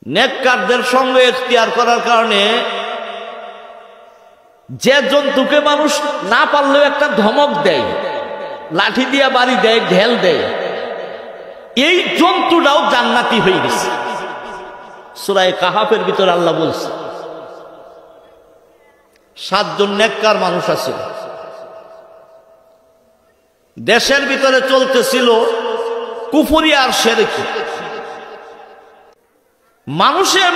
নেককারদের সঙ্গে ইখতিয়ার করার কারণে যে জন্তুকে মানুষ না পারলেও একটা ধমক দেয়, লাঠি দিয়া বাড়ি দেয়, ঢেল দেয়, এই জন্তুটাও জান্নাতি হয়ে গেছে। সূরা কাহাফের ভিতরে আল্লাহ বলছে 7 জন নেককার মানুষ আছে। দেশের ভিতরে চলতেছিল কুফরি আর শিরকি,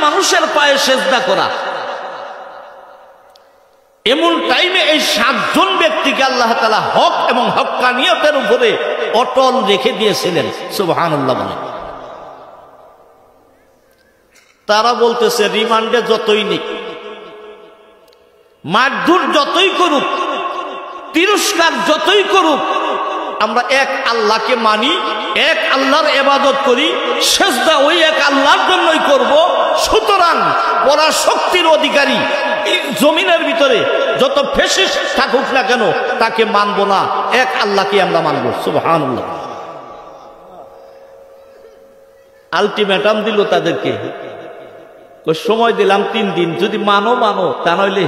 মানুষের পায়ে সেজদা করা। এমন টাইমে এই 7 জন ব্যক্তিকে আল্লাহ তাআলা হক এবং হক্কানিয়তের উপরে অটল রেখে দিয়েছিলেন। সুবহানাল্লাহ বলে তারা বলতেছে রিমান্ডে যতই নিক, মারধর যতই করুক, তিরস্কার যতই করুক, আমরা এক আল্লাহকে মানি, এক আল্লাহর ইবাদত করি, সেজদা ওই এক আল্লাহর জন্যই করব। সুতরাং পরাশক্তির অধিকারী এই জমিনের ভিতরে যত ফ্যাসিস্ট থাকুক না কেন তাকে মানব না, এক আল্লাহকে আমরা মানব। সুবহানাল্লাহ। আলটিমেটাম দিল তাদেরকে, সময় দিলাম 3 দিন, যদি মানো তা নইলে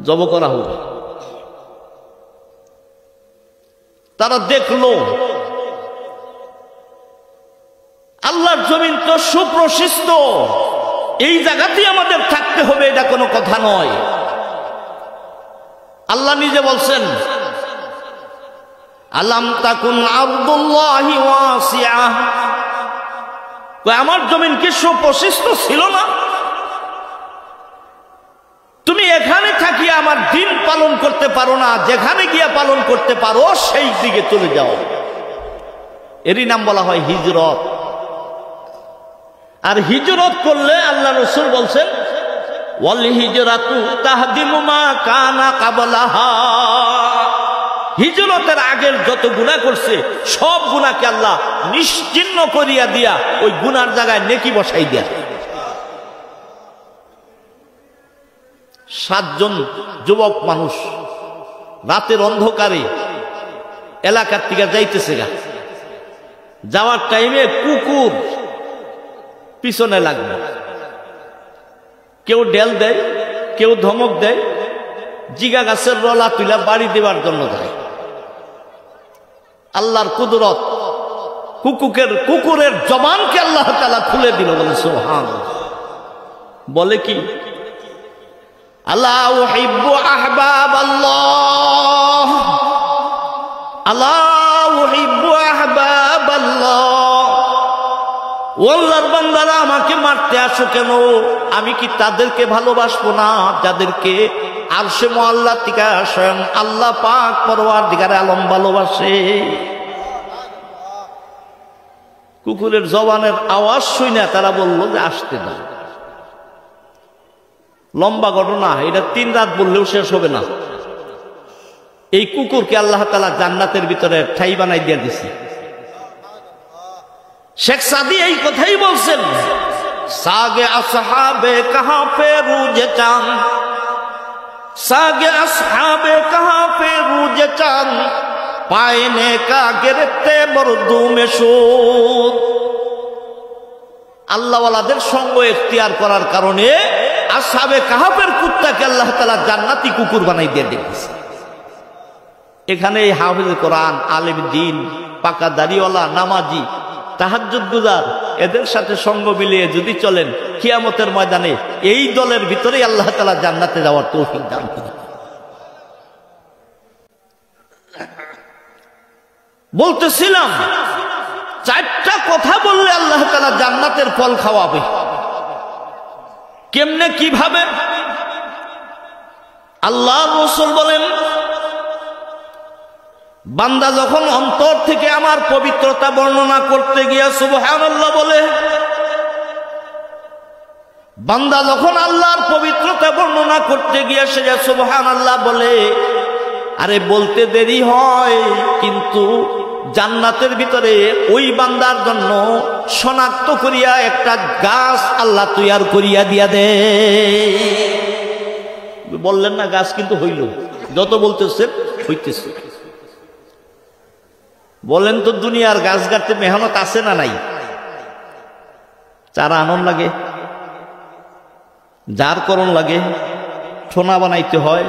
জব করা হবে। তারা দেখলো আল্লাহর জমিন তো সুপ্রশস্ত, এই জায়গাতেই আমাদের থাকতে হবে, এটা কোনো কথা নয়। আল্লাহ নিজে বলছেন আলাম তাকুন আরদুল্লাহি ওয়াসিআ, আমার জমিন কি সুপ্রশস্ত ছিল না? তুমি এখানে থাকিয়া আমার দিন পালন করতে পারো না, যেখানে গিয়া পালন করতে পারো সেই দিকে চলে যাও। এরই নাম বলা হয় হিজরত। আর হিজরত করলে আল্লাহ রাসূল বলছেন ওয়াল হিজরাতু তাহদিমু মা কানা ক্বাবলাহা, হিজরতের আগের যত গুনাহ করছে সব গুনাহকে আল্লাহ নিশ্চিহ্ন করিয়া দিয়া ওই গুনার জায়গায় নেকি বসাই দিয়া। 7 জন যুবক মানুষ রাতের অন্ধকারে এলাকার থেকে যাইতেছে, যাওয়ার টাইমে কুকুর পিছনে লাগবে, কেউ ঢেল দেয়, কেউ ধমক দেয়, জিগা গাছের রলা তুলা বাড়ি দেওয়ার জন্য যায়। আল্লাহর কুদরত, কুকুরের জবানকে আল্লাহ তাআলা খুলে দিল। বলে সুবহানাল্লাহ। বলে কি আল্লাহ উহিব্বু আহবাবাল্লাহ, আল্লাহ উহিব্বু আহবাবাল্লাহ, আল্লাহর বান্দারা আমাকে মারতে আসো কেন? আমি কি তাদেরকে ভালোবাসবো না যাদেরকে আরশে মুআল্লা থেকে স্বয়ং আল্লাহ পাক পরওয়ারদিগার আলম ভালোবাসে? কুকুরের জবানের আওয়াজ শুনে তারা বলল যে আসতে দাও। লম্বা ঘটনা, এটা 3 রাত বললেও শেষ হবে না। এই কুকুরকে আল্লাহ তাআলা জান্নাতের ভিতরে ঠাই বানাই দিয়ে দিছে। শেখ সাদি এই কথাই বলছেন, সাগে আসহাবে কাহা পে রুজে চাঁদ, সাগে আসহাবে কাহা পে রুজে চাঁদ, পায়নে কা গিরতে মরদু মে সুদ। আল্লাহওয়ালাদের সঙ্গ ইখতিয়ার করার কারণে আসহাবে কাহাফের কুত্তাকে আল্লাহ তাআলা জান্নাতি কুকুর বানাই দিয়ে দিয়েছে। এখানে এই হাফেজে কোরআন, আলেম দ্বীন, পাকা দাড়িওয়ালা, নামাজি, তাহাজ্জুদ গুজার, এদের সাথে সঙ্গ মিলিয়ে যদি চলেন কিয়ামতের ময়দানে এই দলের ভিতরে আল্লাহ তাআলা জান্নাতে যাওয়ার তৌফিক দান করেন। বলতেছিলাম 4টা কথা বললে আল্লাহ তাআলা জান্নাতের ফল খাওয়াবে। কেমনে, কিভাবে? আল্লাহর রাসূল বলেন বান্দা যখন অন্তর থেকে আমার পবিত্রতা বর্ণনা করতে গিয়া সুবহানাল্লাহ বলে, বান্দা যখন আল্লাহর পবিত্রতা বর্ণনা করতে গিয়া সে সুবহানাল্লাহ বলে, আরে বলতে দেরি হয় কিন্তু জান্নাতের ভিতরে ওই বান্দার জন্য শনাক্ত করিয়া একটা গাছ আল্লাহ তৈয়ার করিয়া দিয়া দে। বললেন না গাছ কিন্তু হইল, যত বলতেছে হইতেছে। বলেন তো দুনিয়ার গাছ গাছতে মেহনত আছে না নাই? চারা আনন লাগে, জারকরণ লাগে, ঠোনা বানাইতে হয়,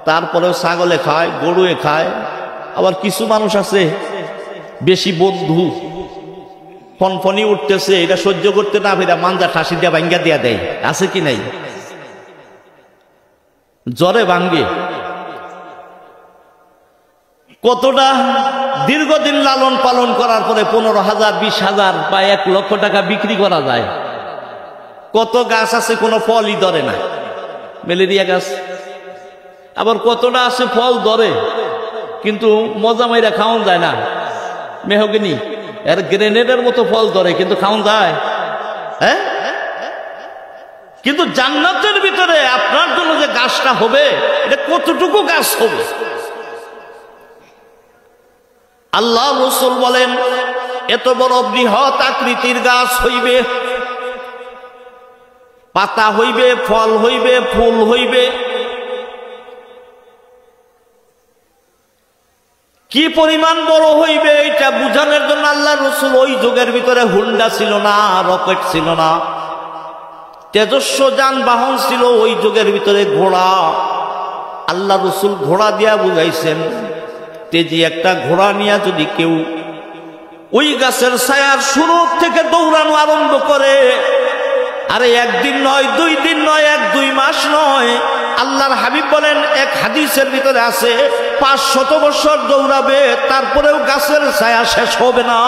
তারপরেও ছাগলে খায়, গরুয়ে খায়। আবার কিছু মানুষ আছে বেশি বন্ধু, ফনফনি উঠতেছে, এটা সহ্য করতে না পেরে মাঞ্জা ঠাসি দিয়া ভাঙ্গা দিয়া দেয়, আছে কি নাই? জ্বরে ভাঙ্গে। কতটা দীর্ঘদিন লালন পালন করার পরে 15,000, 20,000 বা 1 লক্ষ টাকা বিক্রি করা যায়। কত গাছ আছে কোনো ফলই ধরে না, ম্যালেরিয়া গাছ। আবার কতটা আছে ফল ধরে কিন্তু মজা মাইরা খাওয়ান যায় না, মেহগিনি এর গ্রেনেডের মতো ফল ধরে কিন্তু খাওয়ান যায়। হ্যাঁ, কিন্তু জান্নাতের ভিতরে আপনার জন্য যে গাছটা হবে, এটা কতটুকু গাছ হবে? আল্লাহ রাসূল বলেন, এত বড় বৃহৎ আকৃতির গাছ হইবে, পাতা হইবে, ফল হইবে, ফুল হইবে। কি পরিমাণ বড় হইবে এটা বুঝানোর জন্য আল্লাহ রাসূল, ওই যুগের ভিতরে হুন্ডা ছিল না, রকেট ছিল না, তেজস্ব যানবাহন ছিল ওই যুগের ভিতরে ঘোড়া। আল্লাহ রাসূল ঘোড়া দিয়া বুঝাইছেন, তেজি একটা ঘোড়া নিয়ে যদি কেউ ওই গাছের ছায়ার শুরু থেকে দৌড়ানো আরম্ভ করে, আরে 1 দিন নয়, 2 দিন নয়, 1-2 মাস নয়, আল্লাহর হাবিব বলেন, এক হাদিসের ভিতরে আছে 500 বছর দৌড়াবে, তারপরেও গাছের ছায়া শেষ হবে না।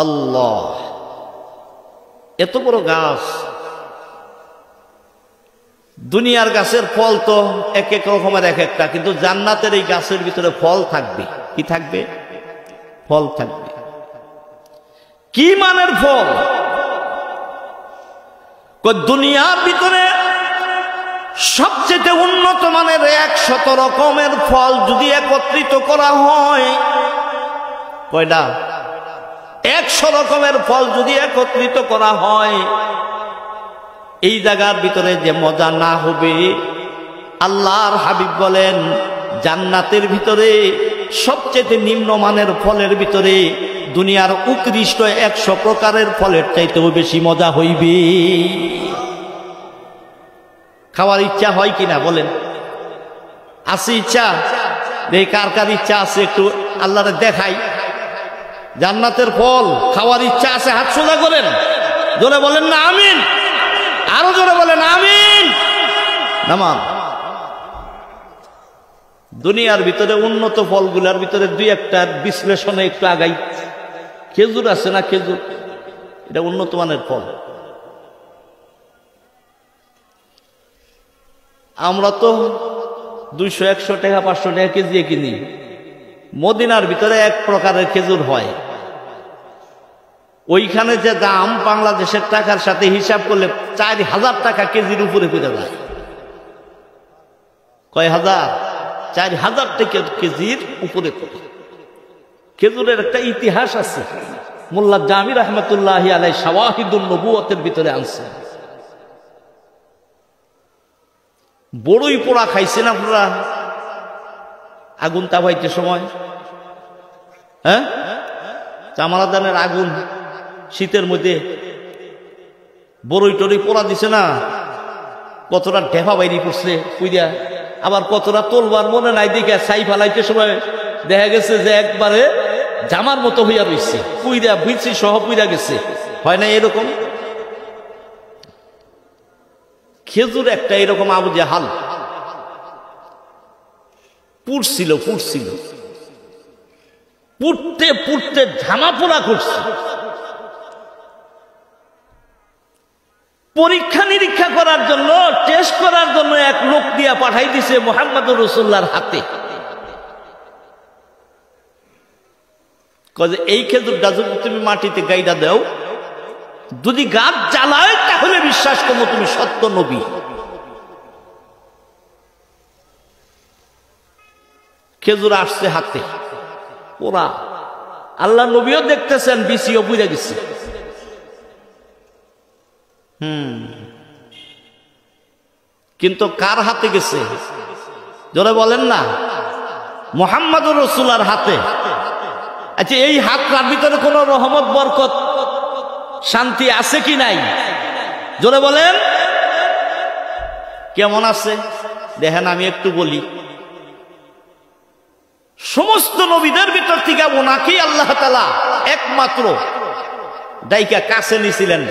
আল্লাহ, এত বড় গাছ। দুনিয়ার গাছের ফল তো এক এক রকমের এক একটা, কিন্তু জান্নাতের এই গাছের ভিতরে ফল থাকবে। কি থাকবে? ফল থাকবে। কি মানের ফল? দুনিয়ার ভিতরে সবচেয়ে উন্নত মানের 100 রকমের ফল যদি একত্রিত করা হয়, কয়টা? 100 রকমের ফল যদি একত্রিত করা হয়, এই জায়গার ভিতরে যে মজা না হবে। আল্লাহর হাবিব বলেন, জান্নাতের ভিতরে সবচেয়ে নিম্নমানের ফলের ভিতরে দুনিয়ার উৎকৃষ্ট 100 প্রকারের ফলের চাইতেও বেশি মজা হইবে। খাওয়ার ইচ্ছা হয় কিনা বলেন? আছে ইচ্ছা? এই কার কার ইচ্ছা আছে একটু আল্লাহরে দেখাই? জান্নাতের ফল খাওয়ার ইচ্ছা আছে? হাত সোজা করেন, জোরে বলেন না আমিন। আরো জোরে বলেন আমিন। নামান। দুনিয়ার ভিতরে উন্নত ফলগুলার ভিতরে 2-1টার বিশ্লেষণে একটু আগাই। খেজুর আছে না? খেজুর এটা উন্নত মানের ফল। আমরা তো 200-100 টাকা 500 টাকা কেজি কিনি। মদিনার ভিতরে এক প্রকারের খেজুর হয়, ওইখানে যে দাম বাংলাদেশের টাকার সাথে হিসাব করলে 4,000 টাকা কেজির উপরে পেয়ে যায়। কয় হাজার? 4,000 টাকা কেজির উপরে পড়ে। খেজুরের একটা ইতিহাস আছে, মোল্লা জামি রহমতুল্লাহি আলাইহি শাওয়াহিদুন নবুওয়াতের ভিতরে আনছে। বড়ই পোড়া খাইছেন আপনারা? আগুন তাপাইতে সময়, হ্যাঁ, চামারাদানের আগুন শীতের মধ্যে বড়ই টড়ই পোড়া দিছে না, কতটা ঢেফা বাইরি করছে পুইরা, আবার কতটা তোলবার মনে নাই দেখে ছাই ফালাইতে সময় দেখা গেছে যে একবারে জামার মতো হইয়া রয়েছে, পুইরা বিচি সহ পুইরা গেছে। হয় না এরকম? খেজুর একটা এরকম আবু জাহাল পুড়ছিল, পুড়তে পুড়তে ঝামা পোড়া করছে। পরীক্ষা নিরীক্ষা করার জন্য, টেস্ট করার জন্য এক লোক দিয়া পাঠাই দিছে মুহাম্মদুর রাসূলুল্লাহর হাতে। কয় যে এই খেজুরটা যদি তুমি মাটিতে গাইডা দাও, যদি গাছ জ্বালায় তাহলে বিশ্বাস করবো তুমি সত্য নবী। খেজুর আসছে হাতে ওরা, আল্লাহ নবীও দেখতেছেন, বিসিও বুঝে গেছে। কিন্তু কার হাতে গেছে? জোরে বলেন না। মুহাম্মদুর রাসূলুল্লাহর হাতে। আচ্ছা, এই হাতটার ভিতরে কোনো রহমত, বরকত, শান্তি আছে কি নাই? জোরে বলেন। কেমন আছে দেখেন, আমি একটু বলি। সমস্ত নবীদের ভিতর থেকে ওনাকেই আল্লাহ তাআলা একমাত্র ডাইকা কাছে নিছিলেন।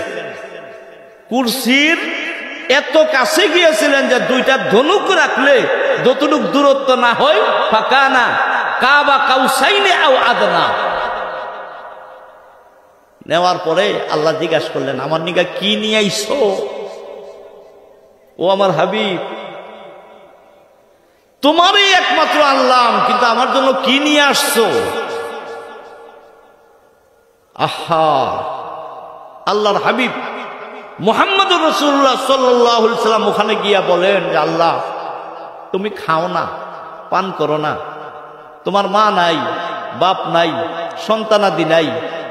কুরসির এত কাছে গিয়েছিলেন যে দুইটা ধনুক রাখলে যতটুক দূরত্ব না হয়, ফাকানা কাবা কাউসাইনে আও আদনা। নেওয়ার পরে আল্লাহ জিজ্ঞাসা করলেন, আমার নিগা কি নিয়ে আইছো? ও আমার হাবিব, তোমারই একমাত্র আনলাম, কিন্তু আমার জন্য কি নিয়ে আসছো? আহা, আল্লাহর হাবিব মুহাম্মদুর রাসূলুল্লাহ সাল্লাল্লাহু আলাইহি সাল্লাম ওখানে গিয়া বলেন যে আল্লাহ, তুমি খাও না, পান করো না, তোমার মা নাই, বাপ নাই, সন্তানাদি নাই,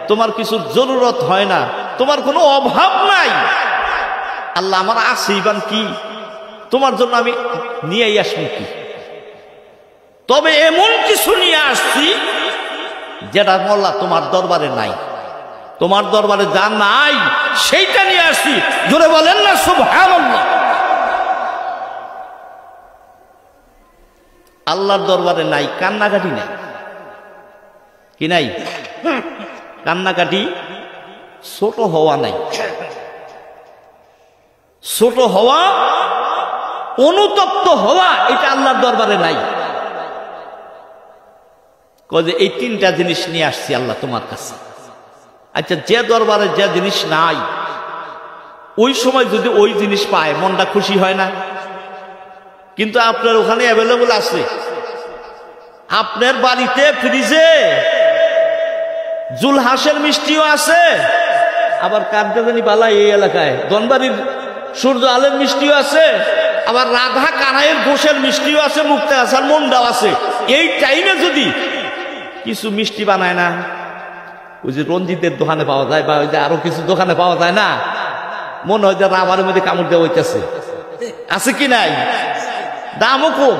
তোমার কিছু জরুরত হয় না, তোমার কোনো অভাব নাই। আল্লাহ, আমার আছে ইবান কি? তোমার জন্য আমি নিয়ে আসবো কি? তবে এমন কিছু নিয়ে আসছি যেটা মোল্লা তোমার দরবারে নাই, তোমার দরবারে যা নাই সেইটা নিয়ে আসছি। জোরে বলেন না সুবহানাল্লাহ। আল্লাহর দরবারে নাই, কান্নাকাটি নাই, কি নাই? কান্নাকাটি, ছোট হওয়া নাই, ছোট হওয়া, অনুতপ্ত হওয়া, এটা আল্লাহর দরবারে নাই। কয়ে এই তিনটা জিনিস নিয়ে আসছি আল্লাহ তোমার কাছে। আচ্ছা, যে দরবারে যে জিনিস নাই, ওই সময় যদি ওই জিনিস পায় মনটা খুশি হয় না? কিন্তু আপনার ওখানে অ্যাভেলেবল আছে, আপনার বাড়িতে ফ্রিজে জুলহাসের মিষ্টিও আছে, আবার কার্দানি বালা এই এলাকায় ধনবাড়ির সূর্য আলের মিষ্টিও আছে, আবার রাধা কানাইয়ের ঘোষের মিষ্টিও আছে, মুক্তা আসার মন্ডাও আছে। এই টাইমে যদি কিছু মিষ্টি বানায় না, ওই যে রঞ্জিতের দোকানে পাওয়া যায়, বা ওই যে আরো কিছু দোকানে পাওয়া যায় না, মনে হয় যে রাবারের মধ্যে কামড় দেওয়া হইতেছে, আছে কি নাই? দামও কম,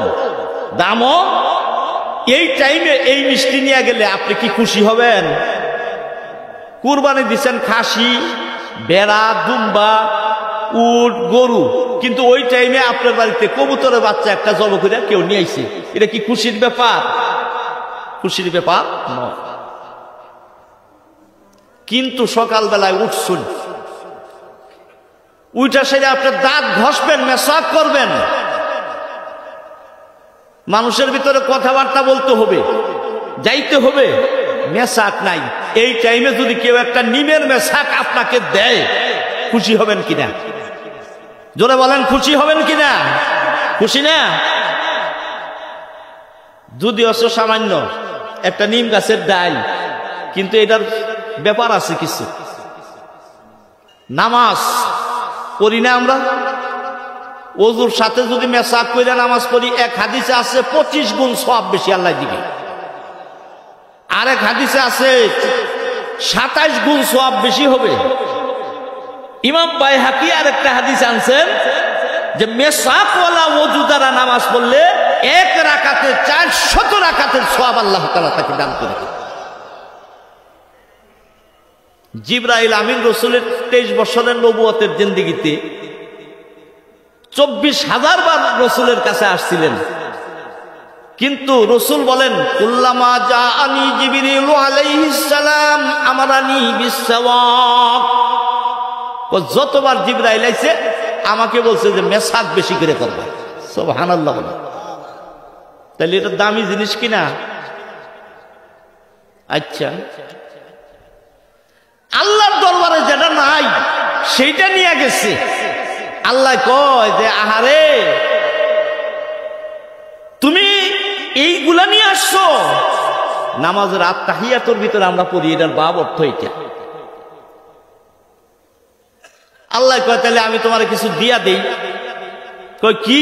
দামও। এই টাইমে এই মিষ্টি নিয়ে গেলে আপনি কি খুশি হবেন? কুরবানি দিচ্ছেন খাসি, বেড়া, দুম্বা, উট, গরু, কিন্তু ওই টাইমে আপনার বাড়িতে কবুতরের বাচ্চা একটা জব করে কেউ নিয়ে আইছে, এটা কি খুশির ব্যাপার? খুশির ব্যাপার নয়। কিন্তু সকালবেলায় উঠছুন, উইটা সেরে আপনার দাঁত ঘষবেন, মেসাক করবেন, মানুষের ভিতরে কথাবার্তা বলতে হবে, যাইতে হবে, মেসাক নাই। এই টাইমে যদি কেউ একটা নিমের মেসাক আপনাকে দেয়, খুশি হবেন কিনা? জোরে বলেন, খুশি হবেন কিনা? খুশি না? যদি অবশ্য সামান্য একটা নিম গাছের ডাল, কিন্তু এটার ব্যাপার আছে কিছু। নামাজ পড়ি না আমরা, ওযুর সাথে যদি মেসাক করে নামাজ পড়ি, এক হাদিসে আছে 25 গুণ সওয়াব বেশি আল্লাহ দিবে, আরেক হাদিসে আছে 27 গুণ সওয়াব বেশি হবে। ইমাম বাইহাকি আরেকটা হাদিস আনছেন যে মেসাকওয়ালা ওযু দ্বারা নামাজ পড়লে এক রাকাতে 400 রাকাতের সওয়াব আল্লাহ তাআলা তাকে দান করে দেন। জিবরাইল আমিন রাসূলের 23 বছরের নবুয়তের জিন্দেগিতে 24,000 বার রাসূলের কাছে আসছিলেন, কিন্তু রাসূল বলেন, কুল্লামা জাআনি জিবরিল আলাইহিস সালাম আমারানি বিসওয়াক, যতবার জিবরাইল আইছে আমাকে বলছে যে মেসাক বেশি করে করবে। সুবহানাল্লাহ। তাহলে এটা দামি জিনিস কিনা? আচ্ছা, আল্লাহর দরবারে যেটা নাই সেইটা নিয়ে গেছে। আল্লাহ কয় যে আহারে, তুমি এইগুলা নিয়ে আসছো। নামাজের আত্তাহিয়াতুর ভিতরে আমরা পড়ি, এটার বাব অর্থ এটা। আল্লাহ কয় তাহলে আমি তোমার কিছু দিয়া দেই। কয় কি?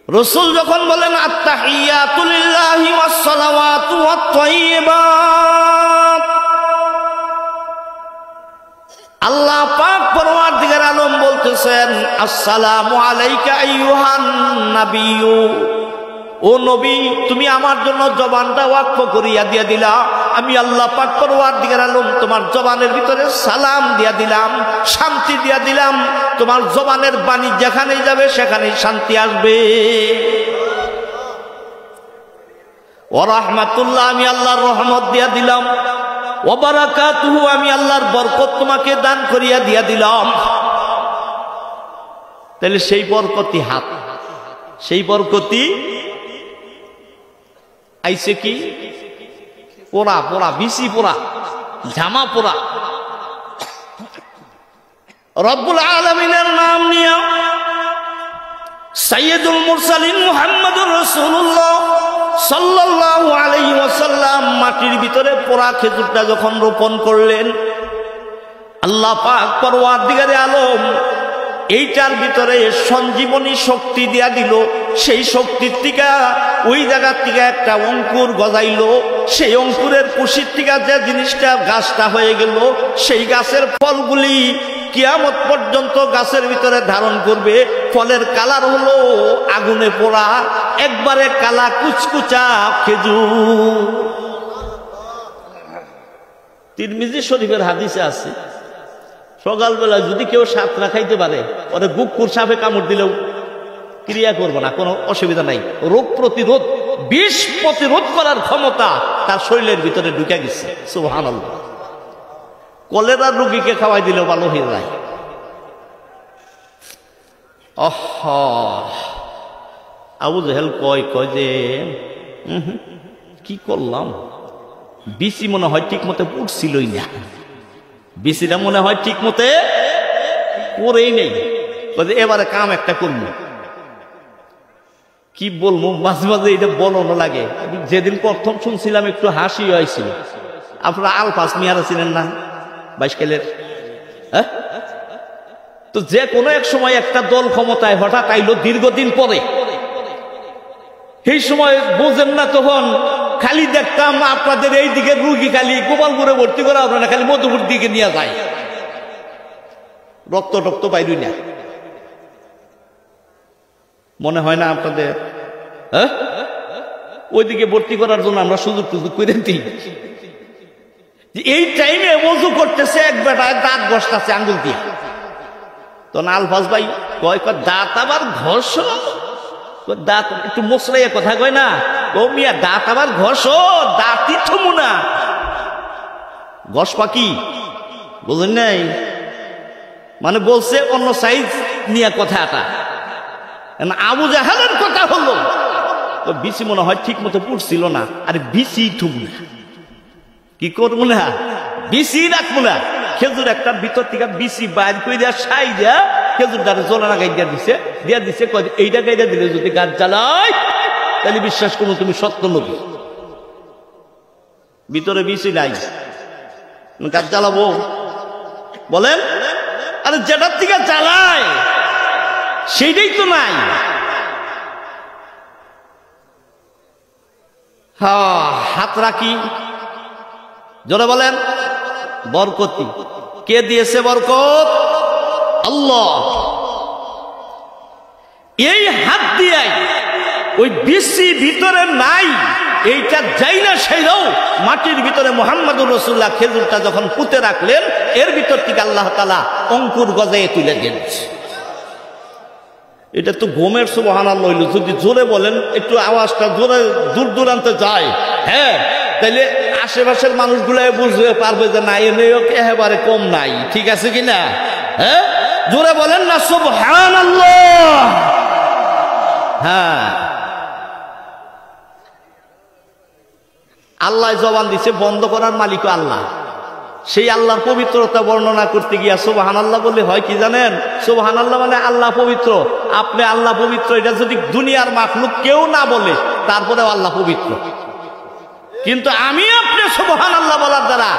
রাসূল যখন বলেন আত্তাহিয়াতু লিল্লাহি ওয়াস সালাওয়াতু ওয়াত তাইয়্যিবাত, আল্লাহ পাক পরওয়ারদিগার আলম বলতেছেন, আসসালামু আলাইকা আইয়ুহান নাবিয়্যু ও নবী, তুমি আমার জন্য জবানটা ওয়াকফ করিয়া দিয়া দিলা, আমি আল্লাহ পাক পরওয়ারদিগার আলম তোমার জবানের ভিতরে সালাম দিয়া দিলাম, শান্তি দিয়া দিলাম। তোমার জবানের বাণী যেখানেই যাবে সেখানেই শান্তি আসবে। ওয়া রাহমাতুল্লাহ, আমি আল্লাহর রহমত দিয়া দিলাম। ওয়া বারাকাতুহু, আমি আল্লাহর বরকত তোমাকে দান করিয়া দিয়া দিলাম। তাহলে সেই বরকতি হাত, সেই বরকতি আইছে কি? পোড়া পোড়া, বিসি পোড়া, জামা পোড়া। রব্বুল আলামিনের নাম নিয়া সাইয়্যিদুল মুরসালিন মুহাম্মদুর রাসূলুল্লাহ সাল্লাল্লাহু আলাইহি ওয়াসাল্লাম মাটির ভিতরে পোড়া খেজুরটা যখন রোপণ করলেন, আল্লাহ পাক পরওয়ারদিগারে আলম এইটার ভিতরে সঞ্জীবনী শক্তি দিয়া দিল। সেই শক্তির থেকে ওই জায়গার থেকে একটা অঙ্কুর গজাইল। সেই অঙ্কুরের কুশির থেকে যে জিনিসটা গাছটা হয়ে গেল, সেই গাছের ফলগুলি কিয়ামত পর্যন্ত গাছের ভিতরে ধারণ করবে। ফলের কালার হলো আগুনে পোড়া, একবারে কালা কুচকুচা খেজুর। তিরমিজি শরীফের হাদিসে আছে, সকালবেলা যদি কেউ সাপ না খাইতে পারে, ওরে গুকুর সাপে কামড় দিলেও ক্রিয়া করবো না, কোনো অসুবিধা নাই। রোগ প্রতিরোধ, বিষ প্রতিরোধ করার ক্ষমতা তার শরীরের ভিতরে ঢুকে গেছে। সুবহানাল্লাহ। কলেরা রোগীকে খাওয়াই দিলেও ভালো হয়ে যায়। আবু জেহেল কয় যে কি করলাম, বিসি মনে হয় ঠিক মতো পড়ছিলই না, বিসিটা মনে হয় ঠিক মতে পড়েই নেই। এবারে কাম একটা করবো। কি বলবো, মাঝে মাঝে এটা বলানো লাগে। যেদিন প্রথম শুনছিলাম একটু হাসি হয়েছিল। আপনারা আলফাজ মিয়ারা ছিলেন না, 22 কালের? হ্যাঁ, তো যে কোনো এক সময় একটা দল ক্ষমতায় হঠাৎ আইলো দীর্ঘদিন পরে। এই সময় বোঝেন না, তখন খালি দেখতাম আপনাদের এই দিকে রুগী খালি গোপালপুরে ভর্তি করা হবে না, খালি মধুপুর দিকে নিয়ে যায়, রক্ত টক্ত পাইরই না। মনে হয় না আপনাদের? হ্যাঁ, ওইদিকে ভর্তি করার জন্য আমরা সুযোগ টুযোগ করে দিই। এই টাইমে ওযু করতেছে, এক বেটায় দাঁত ঘষতেছে আঙ্গুল দিয়ে। তো আলফাজ ভাই কয় দাঁত আবার ঘষ, দাঁত একটু মশলাইয়া কথা কয় না, ও মিয়া দাঁত আবার ঘষ, দাঁতই থমু না, ঘষ পাকি, বুঝলেন নাই? মানে বলছে অন্য সাইজ নিয়ে কথাটা। আবু জাহেলের কথা হলো, তো বিসি মনে হয় ঠিক মতো পড়ছিল না। আরে বিসি থমু না, কি করবো না, বিসি রাখবো না। খেজুর একটার ভিতর থেকে বিসি বাইর করে দেওয়া, সাই দেয়া খেজুর দ্বারা জোলানা গাই দিয়া দিছে। এইটা গাইডা দিলে যদি গাছ জ্বালায়, তাহলে বিশ্বাস করবো তুমি সত্য নবী। ভিতরে বিসি নাই, গাছ জ্বালাবো বলেন? আরে যেটার থেকে জ্বালায় সেইটাই তো নাই। হাত রাখি, জোরে বলেন। বরকতি কে দিয়েছে? বরকত আল্লাহ। এই হাত দিয়ে ওই বিসি ভিতরে নাই, এইটা যাই না সেইটাও মাটির ভিতরে মুহাম্মদুর রাসূলুল্লাহ খেজুরটা যখন পুঁতে রাখলেন, এর ভিতর থেকে আল্লাহ তাআলা অঙ্কুর গজায়ে তুলে দিয়েছে। এটা তো ঘুমের সুবহানাল্লাহ হইল। যদি জোরে বলেন, একটু আওয়াজটা জোরে দূর দূরান্তে যায়, হ্যাঁ, তাইলে আশেপাশের মানুষগুলো বুঝতে পারবে যে না, এনেও একেবারে কম নাই। ঠিক আছে কিনা? হ্যাঁ, জোরে বলেন না সুবহানাল্লাহ। হ্যাঁ, আল্লাহ জবান দিছে, বন্ধ করার মালিক আল্লাহ। সেই আল্লাহর পবিত্রতা বর্ণনা করতে গিয়া সুবহানাল্লাহ বলে হয় কি জানেন? সুবহানাল্লাহ মানে আল্লাহ পবিত্র। আপনি আল্লাহ পবিত্র, এটা যদি দুনিয়ার মাখলুক কেউ না বলে, তারপরেও আল্লাহ পবিত্র। কিন্তু আমি আপনি সুবহানাল্লাহ বলার দ্বারা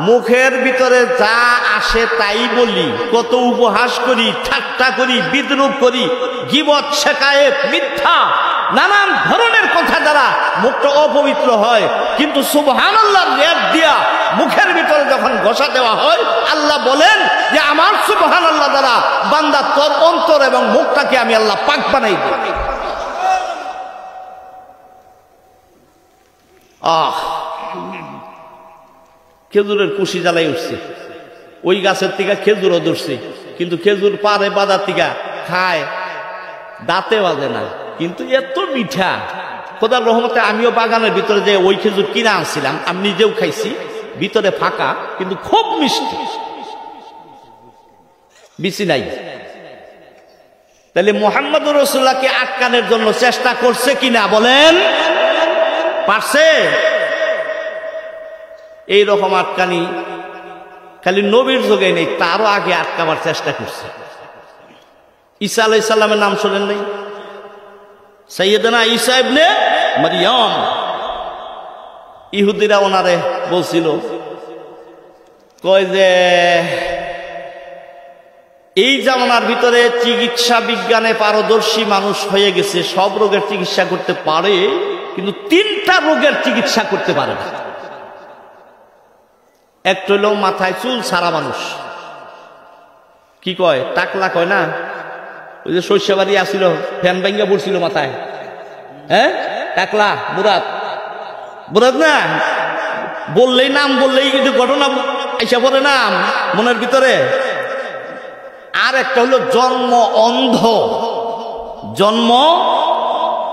মুখের ভিতরে যা আসে তাই বলি, কত উপহাস করি, ঠাট্টা করি, বিদ্রুপ করি, গীবত, শিকায়েত, মিথ্যা, নানান ধরনের কথা দ্বারা মুখটা অপবিত্র হয়। কিন্তু সুবহানাল্লাহ রেপ দিয়া মুখের ভিতরে যখন ঘষা দেওয়া হয়, আল্লাহ বলেন যে আমার সুবহানাল্লাহ দ্বারা বান্দা তোর অন্তর এবং মুখটাকে আমি আল্লাহ পাক বানাই দিই। খেজুরের কুশি জ্বালাই উঠছে, ওই গাছের থেকে খেজুরও ধরছে, কিন্তু খেজুর পারে বাজার থেকে খায়, দাঁতে বাজে না, কিন্তু এত মিঠা। খোদার রহমতে আমিও বাগানের ভিতরে যে ওই খেজুর কিনে আনছিলাম, আমি নিজেও খাইছি, ভিতরে ফাঁকা কিন্তু খুব মিষ্টি, বিচি নাই। তাহলে মুহাম্মদুর রাসূলুল্লাহকে আটকানোর জন্য চেষ্টা করছে কিনা বলেন? পারছে? এইরকম আটকানি খালি নবীর যুগে নেই, তারও আগে আটকাবার চেষ্টা করছে। ঈসা আলাইহিস সালামের নাম শোনেন নাই? সাইয়েদনা ঈসা ইবনে মারইয়াম, ইহুদিরা ওনারে বলছিল, কয় যে এই জামানার ভিতরে চিকিৎসা বিজ্ঞানে পারদর্শী মানুষ হয়ে গেছে, সব রোগের চিকিৎসা করতে পারে, কিন্তু 3টা রোগের চিকিৎসা করতে পারে না। একটা হইল মাথায় চুল সারা মানুষ, কি কয় টাকলা কয় না, ওই যে শস্যবাড়ি আসছিল ফ্যান ভাঙ্গা পড়ছিল মাথায়, হ্যাঁ টাকলা মুরাদ, মুরাদ না বললেই নাম বললেই কিন্তু ঘটনা আইসা পড়ে নাম মনের ভিতরে। আর একটা হলো জন্ম অন্ধ, জন্ম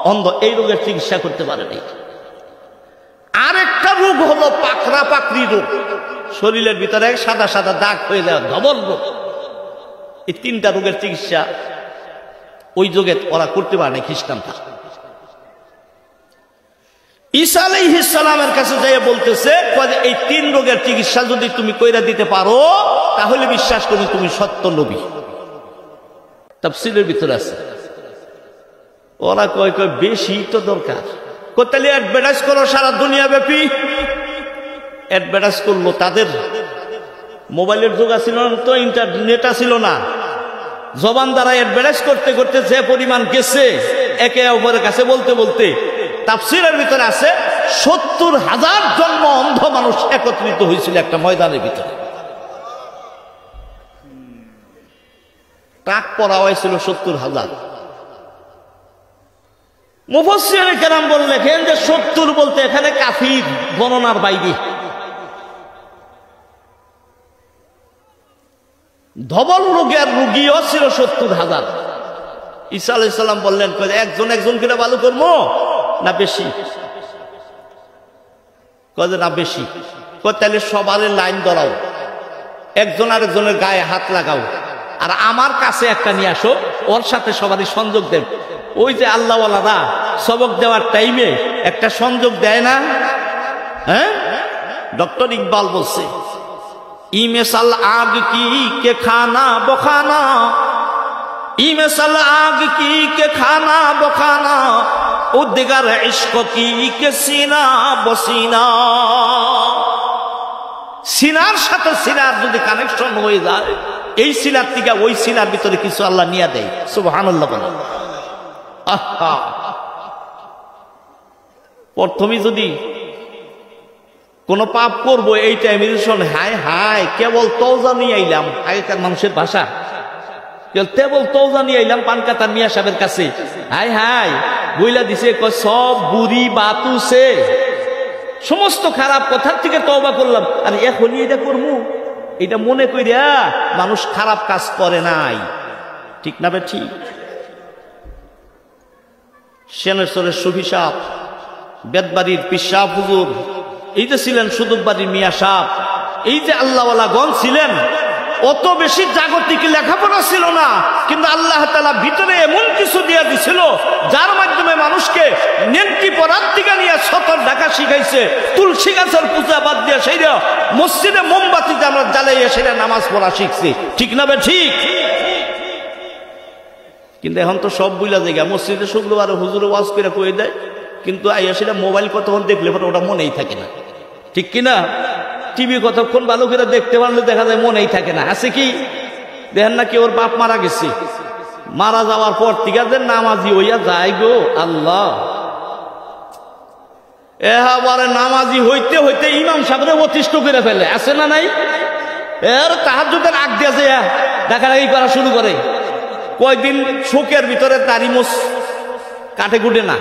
অন্ধ, এই রোগের চিকিৎসা করতে পারেনি। আরেকটা রোগ হলো পাকড়া পাকড়ি রোগ, শরীরের ভিতরে সাদা সাদা দাগ হয়ে যাওয়া, ধবল রোগ। এই 3টা রোগের চিকিৎসা ওই যুগে ওরা করতে পারে না খ্রিস্টানরা। ঈসা আলাইহিস সালামের কাছে যাইয়া বলতেছে, এই 3 রোগের চিকিৎসা যদি তুমি কইরা দিতে পারো তাহলে বিশ্বাস করি তুমি সত্য নবী। তাফসীরের ভিতরে আছে। ওরা কয় বেশি তো দরকার, তাহলে অ্যাডভার্টাইজ করো সারা দুনিয়া ব্যাপী। অ্যাডভার্টাইজ করলো, তাদের মোবাইলের যুগ ছিল না তো, ইন্টারনেট ছিল না, জবান দ্বারা অ্যাডভার্টাইজ করতে করতে যে পরিমাণ গেছে একে অপরের কাছে বলতে বলতে, তাফসীরের ভিতরে আছে 70,000 জন্ম অন্ধ মানুষ একত্রিত হয়েছিল একটা ময়দানের ভিতরে। টাক পড়া হয়েছিল 70,000। মুফাসসিরে কেরাম বললেন যে 70 বলতে এখানে কাফির গণনার বাইরে। ধবল রোগের রোগীও ছিল 70,000। ঈসা আলাইহিস সালাম বললেন, একজন একজন করে ভালো করবো না বেশি? কয় না বেশি। তাহলে সবার লাইন ধরাও, একজন আরেকজনের গায়ে হাত লাগাও, আর আমার কাছে একটা নিয়ে আসো, ওর সাথে সবারই সংযোগ দেন। ওই যে আল্লাহওয়ালারা সবক দেওয়ার টাইমে একটা সংযোগ দেয় না? হ্যাঁ, ডক্টর ইকবাল বলছে, ইমেসাল আগ কি কে খানা বখানা, ইমেসাল আগ কি কে খানা বখানা, ও দিগার ইশক কি কে সিনা বসিনা। সিনার সাথে সিনার যদি কানেকশন হয়ে যায়, এই সিনার থেকে ওই সিনার ভিতরে কিছু আল্লাহ নিয়ে দেয়। সুবহানাল্লাহ বলেন। আহা, প্রথমে যদি কোন পাপ করবো এই টাইমে হায় হায় কেবল তওবা নিয়ে আইলাম, আগেকার মানুষের ভাষা, কেবল তওবা নিয়ে আইলাম পানকাতার মিয়া সাহেবের কাছে, হায় হায় বইলা দিছে সব বুড়ি বাতুসে, সমস্ত খারাপ কথার থেকে তওবা করলাম, আর এখনই এটা করবো, এটা মনে কইরা মানুষ খারাপ কাজ করে নাই। ঠিক না বে? ঠিক। সেনেশ্বরের সুফি সাহ, বেদবাড়ির পিসা হুজুর, এই যে ছিলেন সুদূরবাড়ির মিয়া সাহ, এই যে আল্লাহওয়ালা গণ ছিলেন, অত বেশি জাগতিক লেখাপড়া ছিল না, কিন্তু আল্লাহ তাআলা ভিতরে এমন কিছু দিয়ে দিছিল যার মাধ্যমে মানুষকে নেংটি পরার দিকে নিয়ে সতর ঢাকা শিখাইছে। তুলসী গাছের পূজা বাদ দিয়ে সেইটা মসজিদে মোমবাতিতে আমরা জ্বালাইয়া সেটা নামাজ পড়া শিখছি। ঠিক না বে? ঠিক। কিন্তু এখন তো সব বুইলা জায়গা, মসজিদে শুক্রবারে হুজুরে ওয়াজ করে কয়ে দেয়, কিন্তু আইয়া সেটা মোবাইল কতক্ষণ দেখলে পরে ওটা মনেই থাকে না। ঠিক কিনা? টিভি কতক্ষণ ভালো করে দেখতে পারলে দেখা যায় মনেই থাকে না। আছে কি দেখেন না, কেউ ওর বাপ মারা গেছে, মারা যাওয়ার পর থেকে যে নামাজি হইয়া যায় গো আল্লাহ, এবারে নামাজি হইতে হইতে ইমাম সাহেবরে অতিষ্ঠ করে ফেলে। আছে না নাই? এর তাহাজ্জুদের আগ দিয়ে যে দেখাদেখি করা শুরু করে, কয়েকদিন শোকের ভিতরে দাড়ি মোছ কাটে কুটে না,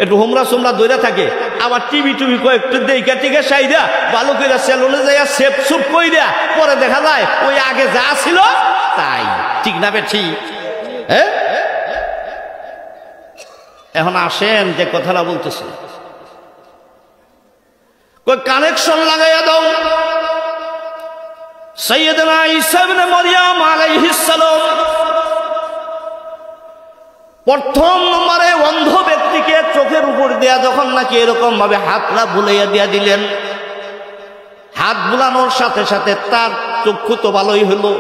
একটু হোমরা সোমরা দইরা থাকে, আবার টিভি টুবি একটু দেখা টিকে সাইরা ভালো করে সেলুনে যাইয়া সেপ সুপ কইরা পরে দেখা যায় ওই আগে যা ছিল তাই। ঠিক না ঠিক? হ্যাঁ, এখন আসেন যে কথাটা বলতেছে, কানেকশন লাগাইয়া দাও। সাইয়েদনা ঈসা ইবনে মারইয়াম আলাইহিস সালাম প্রথম নম্বরে অন্ধ ব্যক্তিকে চোখের উপর দেয়া যখন নাকি এরকম ভাবে হাতটা বুলাইয়া দিয়া দিলেন, হাত বুলানোর সাথে সাথে তার চক্ষু তো ভালোই হলো,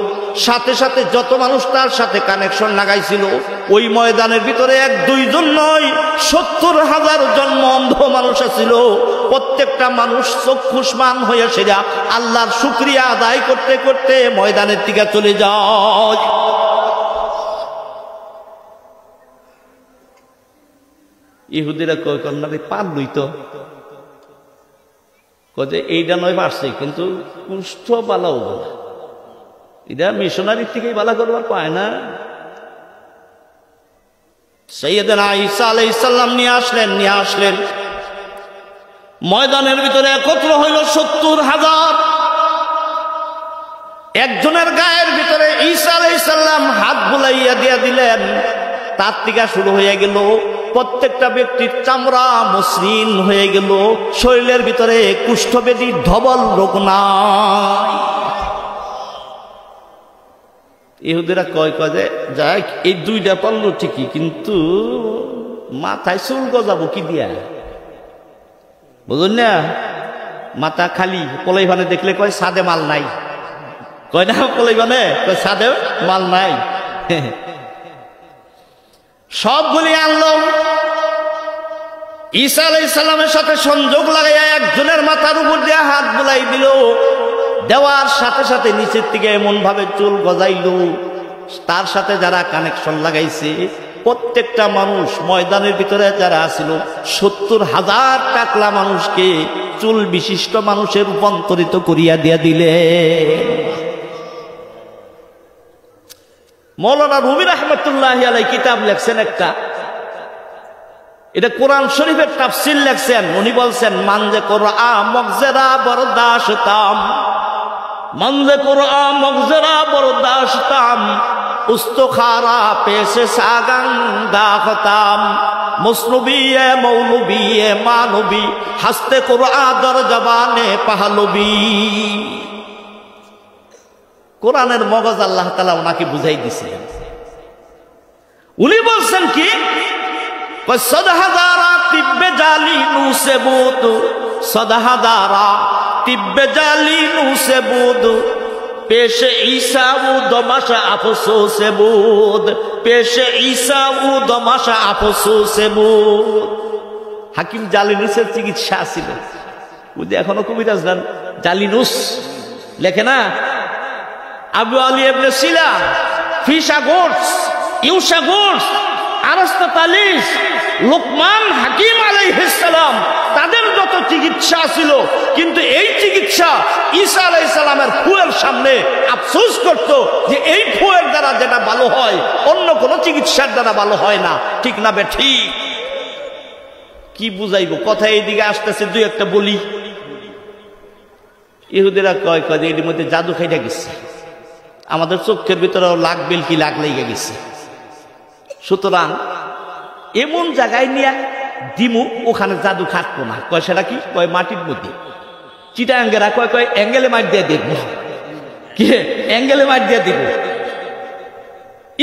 সাথে সাথে যত মানুষ তার সাথে কানেকশন লাগাইছিল ওই ময়দানের ভিতরে 1-2 জন নয়, 70,000 জন্ম অন্ধ মানুষ ছিল। প্রত্যেকটা মানুষ চক্ষুষ্মান হয়ে সেরা আল্লাহর শুকরিয়া আদায় করতে করতে ময়দানের দিকে চলে যায়। ইহুদিরা কয় কন্যারে পারলই তো, যে এইটা নয় পারছে, কিন্তু কুষ্ঠ বালাও বলা, এটা মিশনারির থেকেই বালা করবার পায় না। সাইয়েদনা ঈসা আলাইহিস সালাম নিয়ে আসলেন ময়দানের ভিতরে একত্র হইল 70,000। একজনের গায়ের ভিতরে ঈসা আলাইহিস সালাম হাত বুলাইয়া দিয়া দিলেন, তার থেকে শুরু হয়ে গেল প্রত্যেকটা ব্যক্তির চামড়া মসৃণ হয়ে গেল, শরীরের ভিতরে কুষ্ঠব্যাধি ধবল রোগ নাই। ইহুদিরা কয় যে যাই এই 2টা পারলো ঠিকই, কিন্তু মাথায় চুল গজাবো কি দিয়া, বুঝুন না? মাথা খালি পোলাইভানে দেখলে কয় সাদে মাল নাই, কয় না পোলাইভানে কয় সাদে মাল নাই। সবগুলি আনলো, ঈসা আলাইহিস সালামের সাথে সংযোগ লাগাইয়া একজনের মাথার উপর দিয়ে হাত বুলাই দিল, দেওয়ার সাথে সাথে নিচের থেকে এমন ভাবে চুল গজাইল, তার সাথে যারা কানেকশন লাগাইছে প্রত্যেকটা মানুষ ময়দানের ভিতরে যারা আছিল 70,000 টাকলা মানুষকে চুল বিশিষ্ট মানুষে রূপান্তরিত করিয়া দিয়া দিলে। মৌলানা রুমি রাহমাতুল্লাহি আলাইহি কিতাব লেখছেন একটা, এটা কোরআন শরীফের তাফসীর লেখছেন। উনি বলছেন মানজে কোরআন মগজরা বরদাশতাম, মানজে কোরআন মগজরা বরদাশতাম, উস্তখারা পেশে সাগান দাখতাম, মুসনবিয়ে মৌলবিয়ে মানবী হাসতে কোরআন দর জবানে পাহলবি। কোরআনের মগজ আল্লাহ তাআলা ওনাকে বুঝাই দিয়েছিলেন। উনি বলছেন কি, সদহাদারা তিব্বে জালি নু সে বুদ, সদহাদারা তিব্বে জালি নু সে বুদ, পেশে ঈসা উ দমাশা আফসো সে বুদ, পেশে ঈসা উ দমাশা আফসো সে বুদ। হাকিম জালিনুসের চিকিৎসা ছিল, বুঝে এখনো কবিরাজ জালিনুস লেখে না। আবু আলী ইবনে সিলা, ফিসাগোটস, ইউসাগোটস, আরস্তাতালিস, লোকমান হাকিম আলাইহিস সালাম, তাদের যত চিকিৎসা ছিল, কিন্তু এই চিকিৎসা ঈসা আলাইহিস সালামের ফুয়ের সামনে আফসোস করত যে এই ফুয়ের দ্বারা যেটা ভালো হয় অন্য কোনো চিকিৎসার দ্বারা ভালো হয় না। ঠিক না বে ঠিক? কি বুঝাইব কথা, এইদিকে আসতেছে 2-1টা বলি। ইহুদিরা কয় যে এর মধ্যে জাদু খাইটা গেছে, আমাদের চোখের ভিতরেও লাখ বেলকি লাখ লেগে গেছে, সুতরাং এমন জায়গায় নিয়ে দিমু ওখানে জাদু খাটবো না। কয় সেটা কি? কয় মাটির মধ্যে চিটাঙ্গেরা কয় অ্যাঙ্গেলে মাঠ দিয়ে দেখবো, কি অ্যাঙ্গেলে মাঠ দিয়ে দেখবো।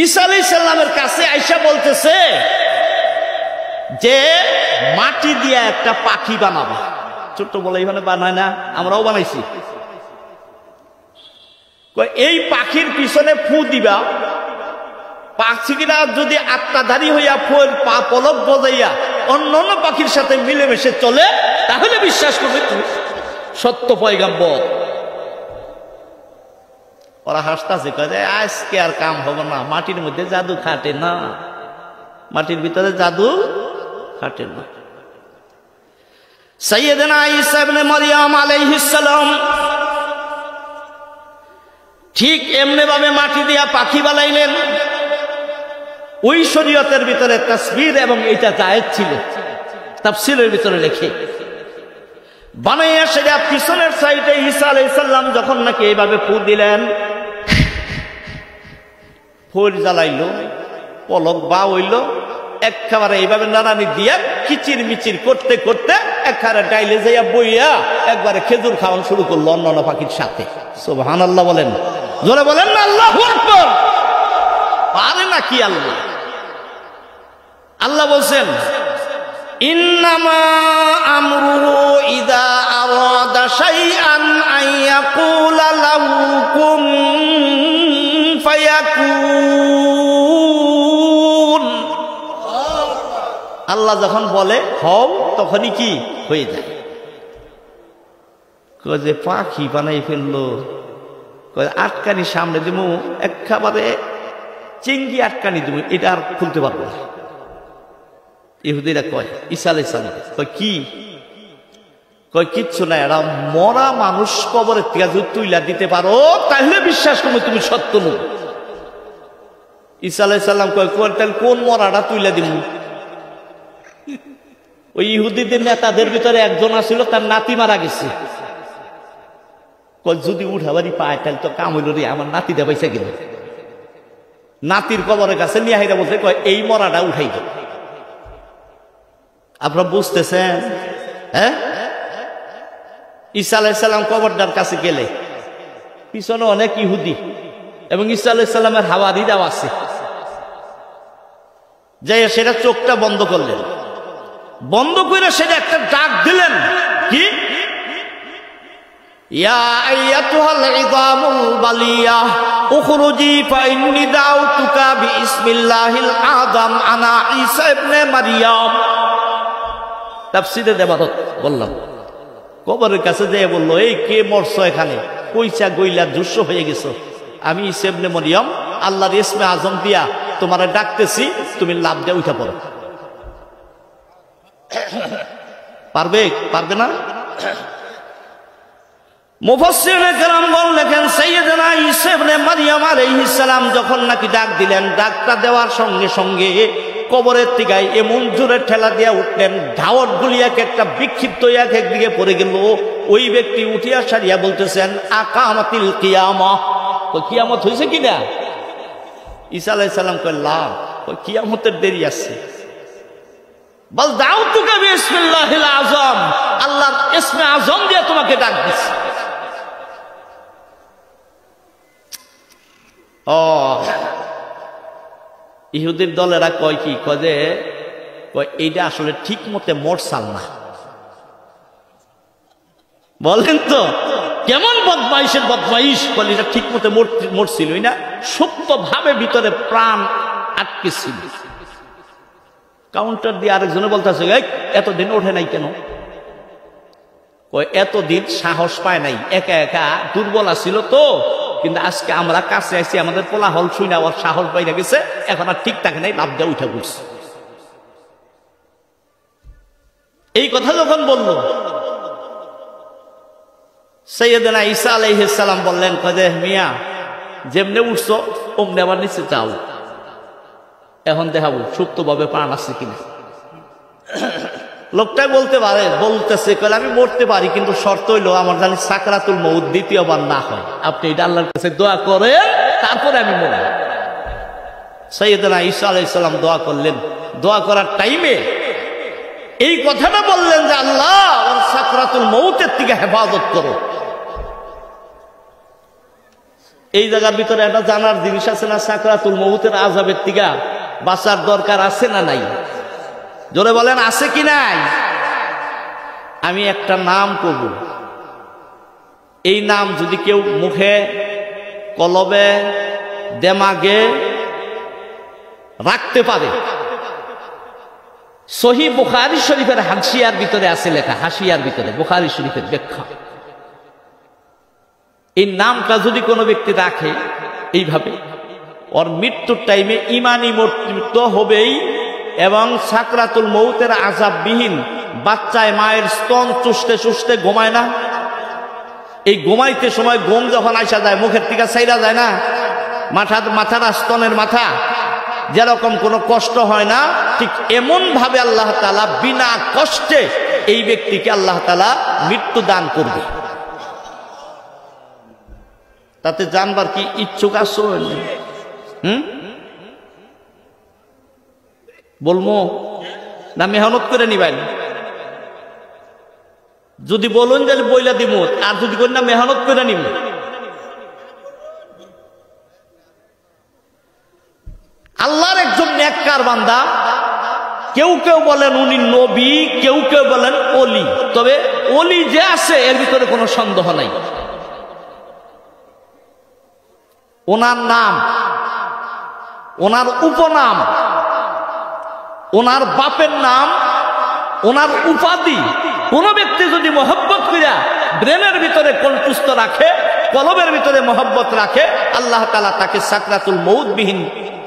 ঈসা আলাইহিস সালামের কাছে আইসা বলতেছে যে মাটি দিয়ে একটা পাখি বানাবা। ছোট্ট বলে এখানে বানায় না, আমরাও বানাইছি। এই পাখির পিছনে ফু দিবা, পাখিরা যদি আত্মাধারী হইয়া ফুল পা পলক বজাইয়া অন্য অন্য পাখির সাথে মিলেমিশে চলে, তাহলে বিশ্বাস করবে তুমি সত্য পয়গাম্বর। ওরা হাসতাছে, কয় আজকে আর কাম হবে না, মাটির মধ্যে জাদু খাটে না, মাটির ভিতরে জাদু খাটে না। সাইয়েদনা ঈসা ইবনে মারইয়াম আলাইহিস সালাম ঠিক এমনি ভাবে মাটি দিয়া পাখি বানাইলেন। ওই শরীয়তের ভিতরে তাসবির এবং এটা জায়েজ ছিল। তাফসীরের ভিতরে লেখে বানাইয়া সেটা পিছনের সাইডে ঈসা আলাইহিস সালাম যখন নাকি এইভাবে ফু দিলেন, ফুল জ্বালাইলো, পলক বা হইল, একেবারে এইভাবে নাড়ানি দিয়া কিচির মিচির করতে করতে একবারে ডাইলে যাইয়া বইয়া একবারে খেজুর খাওয়ানো শুরু করলো অন্যান্য পাখির সাথে। সুবহানাল্লাহ বলেন, জোরে বলেন না আল্লাহু আকবার। পারে না কি আল্লাহ? আল্লাহ বলছেন ইন্নামা আমরুহু ইযা আরাদা শাইআন আন ইয়াকুলা লাহু কুন ফায়াকুন। আল্লাহ যখন বলে হও তখনই কি হয়ে যায়। কয় যে পাখি বানাই ফেললো, কয় আটকানি সামনে দিমু, একেবারে চিংড়ি আটকানি দিব, এটা আর খুলতে পারবো না। ইহুদিরা কয় ঈসা আলাইহিস সালাম কয় কি? কয় কিচ্ছু না, এরা মরা মানুষ কবরের থেকে যদি তুইলা দিতে পারো তাহলে বিশ্বাস করবো তুমি সত্য নও। ঈসা আলাইহিস সালাম কয় তাহলে কোন মরাটা তুইলা দিব? ওই ইহুদিদের নেতাদের ভিতরে একজন আছিল, তার নাতি মারা গেছে। কয় যদি উঠাবারি পায় তাহলে তো কাম হইল রে, আমার নাতিটা পয়সা গেল। নাতির কবরের কাছে নিয়ে হাইরা বলছে কয় এই মরাটা উঠাই দাও। আপনারা বুঝতেছেন? হ্যাঁ, ঈসা আলাইহিস সালাম কবরটার কাছে গেলে পিছনে অনেক ইহুদি এবং ঈসা আলাইহিস সালামের হাওয়ারিরাও আছে, যাই সেটা চোখটা বন্ধ করলেন, বন্ধ করে সেটা একটা ডাক দিলেন, কি? ইয়া আইয়াতুহাল ইযামুল বালিয়া উখরুজি ফাইন্নী দাউতুকা বিইসমিল্লাহিল আযম আনা ঈসা ইবনে মারইয়াম। তাফসীরে দেবাদত বললাম, কবরের কাছে যেয়ে বললো এই কে মরছো এখানে? কইছা গইলা দুঃস্ব হয়ে গেছো, আমি ঈসা ইবনে মারইয়াম আল্লাহর ইসমে আজম দিয়া তোমারে ডাকতেছি, তুমি লাভ দিয়ে উঠা পড়ো। পারবে? পারবে না? মুফাসসিরিনে কেরামগণ লেখেন সাইয়েদনা ঈসা ইবনে মারইয়াম আলাইহিস সালাম যখন নাকি ডাক দিলেন, ডাকটা দেওয়ার সঙ্গে সঙ্গে কবরের তিগায় এমন জোরে ঠেলা দিয়া উঠলেন, ধাওয়াত গুলি এক একটা বিক্ষিপ্ত এক একদিকে পড়ে গেল। ওই ব্যক্তি উঠিয়া সারিয়া বলতেছেন আকামাতিল কিয়ামা। কিয়ামত হয়েছে কিনা? ঈসা আলাইহিস সালাম কয় লা, কিয়ামতের দেরি আছে। বল দাউতুকা বিসমিল্লাহিল আযম, আল্লাহর ইসমে আযম দিয়ে তোমাকে ডাক দিছি। ইহুদির দলেরা কয় কি? কয় এইটা আসলে ঠিক মতে মোরসাল না। বলেন তো কেমন বদমাইশের বদমাইশ! বলে এটা ঠিক মতে মরছিলই না, সুপ্ত ভাবে ভিতরে প্রাণ আটকে ছিল। কাউন্টার দিয়ে আরেকজনে বলতেছে এতদিন ওঠে নাই কেন? কয় এতদিন সাহস পায় নাই, একা একা দুর্বল আছিল তো, কিন্তু আজকে আমরা কাছে আসছি, আমাদের কোলাহল শুই না, ওর সাহস বাইরে গেছে, এখন আর ঠিক থাকে নাই, লাভ দিয়ে উঠে পড়ছে। এই কথা যখন বলল, সাইয়েদনা ঈসা আলাইহিস সালাম বললেন কয় মিয়া যেমনে উঠছো অমনি আবার নিচে যাও, এখন দেখাবো সুপ্তভাবে প্রাণ আছে কিনা। লোকটাই বলতে পারে, বলতেছে কয় আমি মরতে পারি, কিন্তু শর্ত হইলো আমার জানি সাকরাতুল মউত দ্বিতীয়বার না হয়। আপনি এটা আল্লাহর কাছে দোয়া করেন, তারপরে আমি মরব। সাইয়েদনা ঈসা আলাইহিস সালাম দোয়া করলেন। দোয়া করার টাইমে এই কথাটা বললেন যে আল্লাহ ওর সাকরাতুল মউতের থেকে হেফাজত করো। এই জায়গার ভিতরে একটা জানার জিনিস আছে না, সাকরাতুল মউতের আযাবের থেকে বাঁচার দরকার আছে না নাই? জোরে বলেন আছে কি নাই? আমি একটা নাম করব, এই নাম যদি কেউ মুখে, কলবে, দেমাগে রাখতে পারে, সহিহ বুখারী শরীফের হাসিয়ার ভিতরে আছে লেখা, হাসিয়ার ভিতরে বুখারী শরীফের ব্যাখ্যা, এই নামটা যদি কোনো ব্যক্তি রাখে এইভাবে, ওর মৃত্যুর টাইমে ইমানি মৃত্যু হবেই, এবং সাকরাতুল মউতের আযাববিহীন বাচ্চায় মায়ের স্তন চুষতে চুষতে ঘুমায় না, এই ঘুমাইতে সময় ঘুম যখন আসা যায় মুখের থেকে ছাইরা যায় না, মাথার স্তনের মাথা যেরকম কোনো কষ্ট হয় না, ঠিক এমন ভাবে আল্লাহ তাআলা বিনা কষ্টে এই ব্যক্তিকে আল্লাহ তাআলা মৃত্যু দান করবে। তাতে জানবার কি ইচ্ছুক আছো? বলবো না মেহনত করে নিবেন? যদি বলুন তাহলে বইলা দিব, আর যদি করেন না মেহনত করে নিব। আল্লাহর একজন নেককার বান্দা, কেউ কেউ বলেন উনি নবী, কেউ কেউ বলেন ওলি। তবে ওলি যে আছে এর ভিতরে কোনো সন্দেহ নাই। ওনার নাম, ওনার উপনাম, ওনার বাপের নাম, ওনার উপাধি কোন ব্যক্তি যদি মহব্বত করিয়া ব্রেনের ভিতরে কণ্ঠস্থ রাখে, কলবের ভিতরে মহব্বত রাখে, আল্লাহ তাআলা তাকে সাকরাতুল মউত বিহীন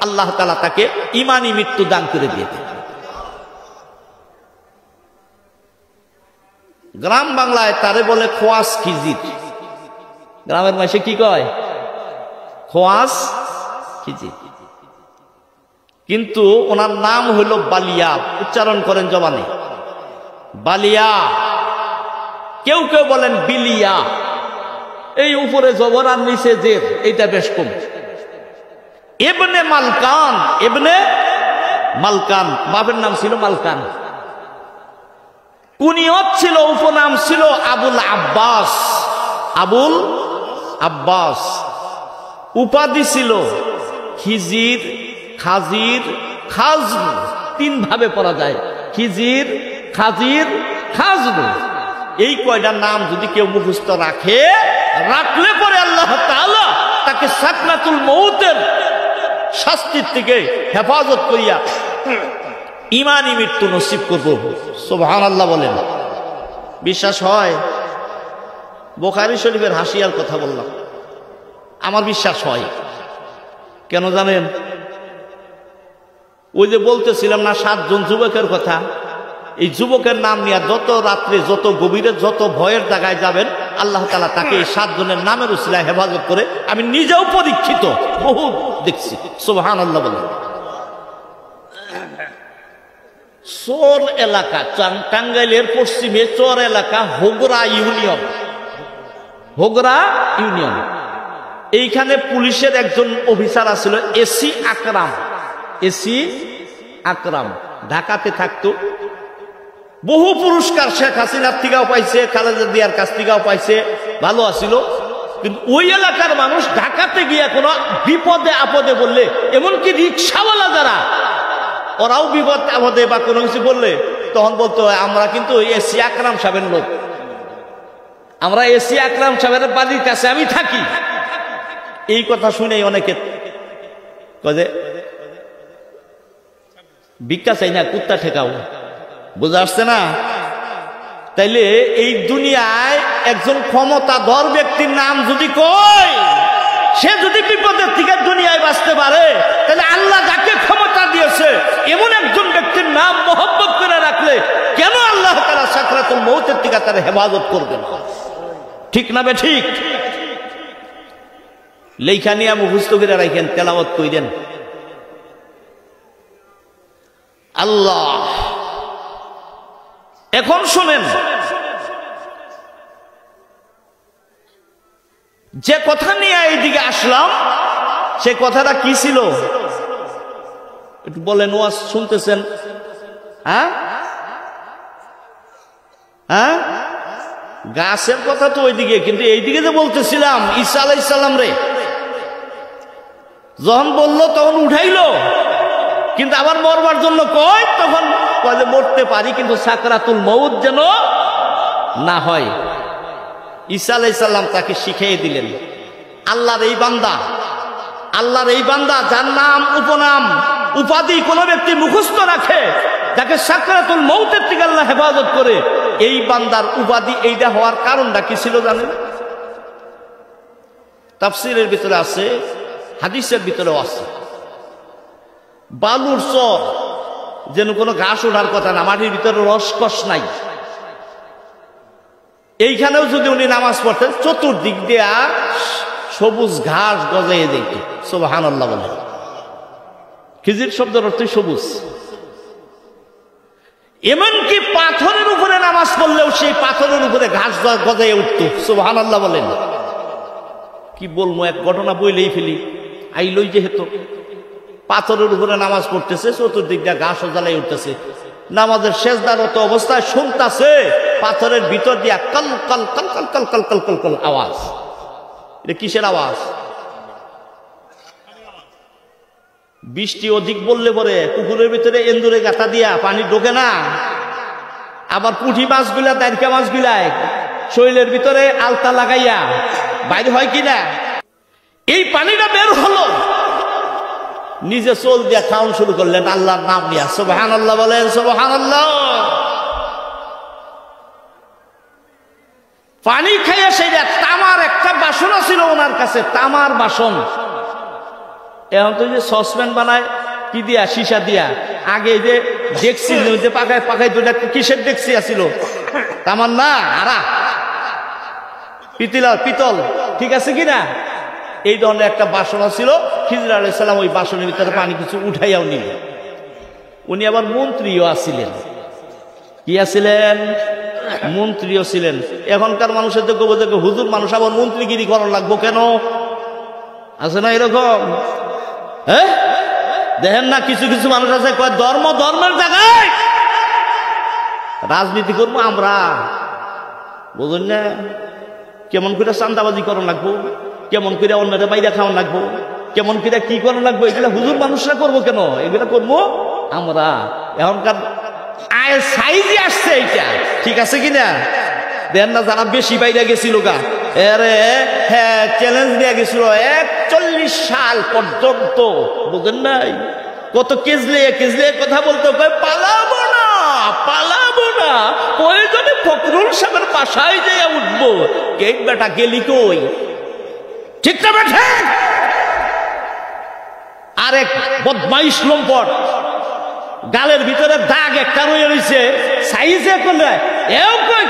আল্লাহ তাআলা তাকে ঈমানি মৃত্যু দান করে দিয়ে দেন। গ্রাম বাংলায় তারে বলে খোয়াস খিজির। গ্রামের মাসে কি কয়? খোয়াস খিজির। কিন্তু ওনার নাম হইল বালিয়া। উচ্চারণ করেন জবানে, বালিয়া। কেউ কেউ বলেন বিলিয়া। এই উপরে জবর আর নিচে জের, এইটা বেশ কম। ইবনে মালকান, ইবনে মালকান, বাপের নাম ছিল মালকান। কুনিয়ত ছিল, উপনাম ছিল আবুল আব্বাস। আবুল আব্বাস। উপাধি ছিল খিজির, খাজির, খাজরু। তিন ভাবে পড়া যায়, খিজির, খাজির, খাজরু। এই কয়টা নাম যদি কেউ মুখস্থ রাখে, রাখলে পরে আল্লাহ তাআলা তাকে সাকরাতুল মউতের শাস্তির থেকে হেফাজত করিয়া ঈমানি মৃত্যু নসিব করব। সুবহানাল্লাহ বলেন। বিশ্বাস হয়? বুখারী শরীফের হাসিয়ার কথা বললাম, আমার বিশ্বাস হয়। কেন জানেন? ওই যে বলতেছিলাম না 7 জন যুবকের কথা, এই যুবকের নাম নিয়ে যত রাত্রে, যত গভীরে, যত ভয়ের জায়গায় যাবেন, আল্লাহ তাআলা তাকে এই 7 জনের নামের উসিলায় হেফাজত করে। আমি নিজেও পরীক্ষিত, বহু দেখছি। সুবহানাল্লাহ বলেন। চর এলাকা, টাঙ্গাইলের পশ্চিমে চর এলাকা, হোগরা ইউনিয়ন। হোগরা ইউনিয়ন। এইখানে পুলিশের একজন অফিসার আছিল, এসি আকরাম। এসি আকরাম ঢাকাতে থাকতো। বহু পুরস্কার শেখ হাসিনার থেকেও পাইছে, খালেদা জিয়ার কাছ থেকেও পাইছে, ভালো আছিল। কিন্তু ওই এলাকার মানুষ ঢাকাতে গিয়ে কোনো বিপদে আপদে বললে, এমনকি রিক্সাওয়ালা যারা, ওরাও বিপদ আপদে বা কোনো কিছু বললে তখন বলতো, আমরা কিন্তু এসি আকরাম সাহেবের লোক, আমরা এসি আকরাম সাহেবের বাড়ির কাছে আমি থাকি। এই কথা শুনে অনেকে কয়ে ভিক্ষা চাই না, কুত্তা ঠেকাও। বুঝা আসছে না? তাইলে এই দুনিয়ায় একজন ক্ষমতাধর ব্যক্তির নাম যদি কয়, সে যদি বিপদের থেকে দুনিয়ায় বাঁচতে পারে, তাহলে আল্লাহ যাকে ক্ষমতা দিয়েছে এমন একজন ব্যক্তির নাম মহব্বত করে রাখলে কেন আল্লাহ তাআলা সাকরাতুল মউতের থেকে তার হেফাজত করবেন? ঠিক না বে ঠিক? লেখা নিয়ে মুখস্থ করে রাখেন, তেলাওয়াত কইরেন। আল্লাহ। এখন শুনেন, যে কথা নিয়ে এইদিকে আসলাম, সে কথাটা কি ছিল একটু বলেন। ওয়াজ শুনতেছেন? হ্যাঁ হ্যাঁ, গাছের কথা তো ওইদিকে, কিন্তু এইদিকে যে বলতেছিলাম, ঈসা আলাইহিস সালাম রে যখন বললো তখন উঠাইলো, কিন্তু আবার মরবার জন্য কয়, তখন কয় যে মরতে পারি, কিন্তু সাকরাতুল মউত যেন না হয়। ঈসা আলাইহিস সালাম তাকে শিখিয়ে দিলেন। আল্লাহর এই বান্দা, আল্লাহর এই বান্দা যার নাম, উপনাম, উপাধি কোন ব্যক্তি মুখস্থ রাখে, যাকে সাকরাতুল মউতের থেকে আল্লাহ হেফাজত করে, এই বান্দার উপাধি এইটা হওয়ার কারণটা কি ছিল জানেন? তাফসীরের ভিতরে আছে, হাদিসের ভিতরেও আছে। বালুর চর, যেন কোনো ঘাস ওঠার কথা না, মাটির ভিতরে রসকস নাই। এইখানেও যদি উনি নামাজ পড়তেন, চতুর্দিক দিয়া সবুজ ঘাস গজাইয়ে যেত। সুবহানাল্লাহ বলে। খিজির শব্দের অর্থ সবুজ। এমনকি পাথরের উপরে নামাজ পড়লেও সেই পাথরের উপরে ঘাস গজায় উঠত। সুবহানাল্লাহ বলেন। কি বলবো, এক ঘটনা বইলেই ফেলি। আইলই যেহেতু পাথরের উপরে নামাজ পড়তেছে, চতুর্দিক দিয়ে ঘাস জ্বালাই উঠতেছে, নামাজের শেষদারত অবস্থায় শুনতেছে পাথরের ভিতর দিয়া call call call call call call call call call আওয়াজ। এটা কিসের আওয়াজ? বৃষ্টি অধিক বললে পরে পুকুরের ভিতরে এন্দুরে গাঁথা দিয়া পানি ঢোকে না। আবার পুঁটি মাছগুলা, দাঁড়কা মাছগুলায় শরীরের ভিতরে আলতা লাগাইয়া বাইরে হয় কিনা, এই পানিটা বের হলো, নিজে চোল দিয়া খাওয়ান শুরু করলেন আল্লাহর নাম নিয়া। সুবহানাল্লাহ বলেন, সুবহানাল্লাহ। পানি খাইয়া সেইটা তামার একটা বাসন ছিল ওনার কাছে, তামার বাসন। এখন তো যে সসপ্যান বানায় কি দিয়া, সীসা দিয়া। আগে যে ডেকসি পাকায় পাকায় দুটা কিসের ডেকসি আছিল, তামার না, আরা পিতল, ঠিক আছে কিনা, এই ধরনের একটা বাসন ছিল। খিজির আলাইহিস সালাম ওই বাসনের ভিতরে পানি কিছু উঠাইয়াও নিল। উনি আবার মন্ত্রীও আছিলেন। কি আছিলেন? মন্ত্রীও ছিলেন। এখনকার মানুষের তো দেখো হুজুর মানুষ আবার মন্ত্রীগিরি করার লাগবো কেন? আছে না এরকম? হ্যাঁ, দেখেন না কিছু কিছু মানুষ আছে কয় ধর্মের জায়গায় রাজনীতি করবো আমরা, বুঝুন না? কেমন করে চান্দাবাজি করার লাগবো, কেমন করে অন্যদের বাইরে খাওয়ান লাগবো, কেমন করে কি করার লাগবো, এগুলা হুজুর মানুষরা করবো কেন? এগুলা করবো আমরা। এখনকার আয় সাইজে আসছে এইটা, ঠিক আছে কিনা? দেন না যারা বেশি বাইরে গেছিল গা, এরে হ্যাঁ চ্যালেঞ্জ নিয়ে গেছিল 41 সাল পর্যন্ত, বুঝেন নাই? কত কেজলে কথা বলতো, পালাবো না প্রয়োজনে ফখরুল সাহেবের বাসায় যাইয়া উঠবো। কেক বেটা গেলি কই? ঠিক না বেঠে? আরেক বদমাইশ লম্পট, গালের ভিতরে দাগ একটা রয়ে রয়েছে, সাইজে করলে এও কই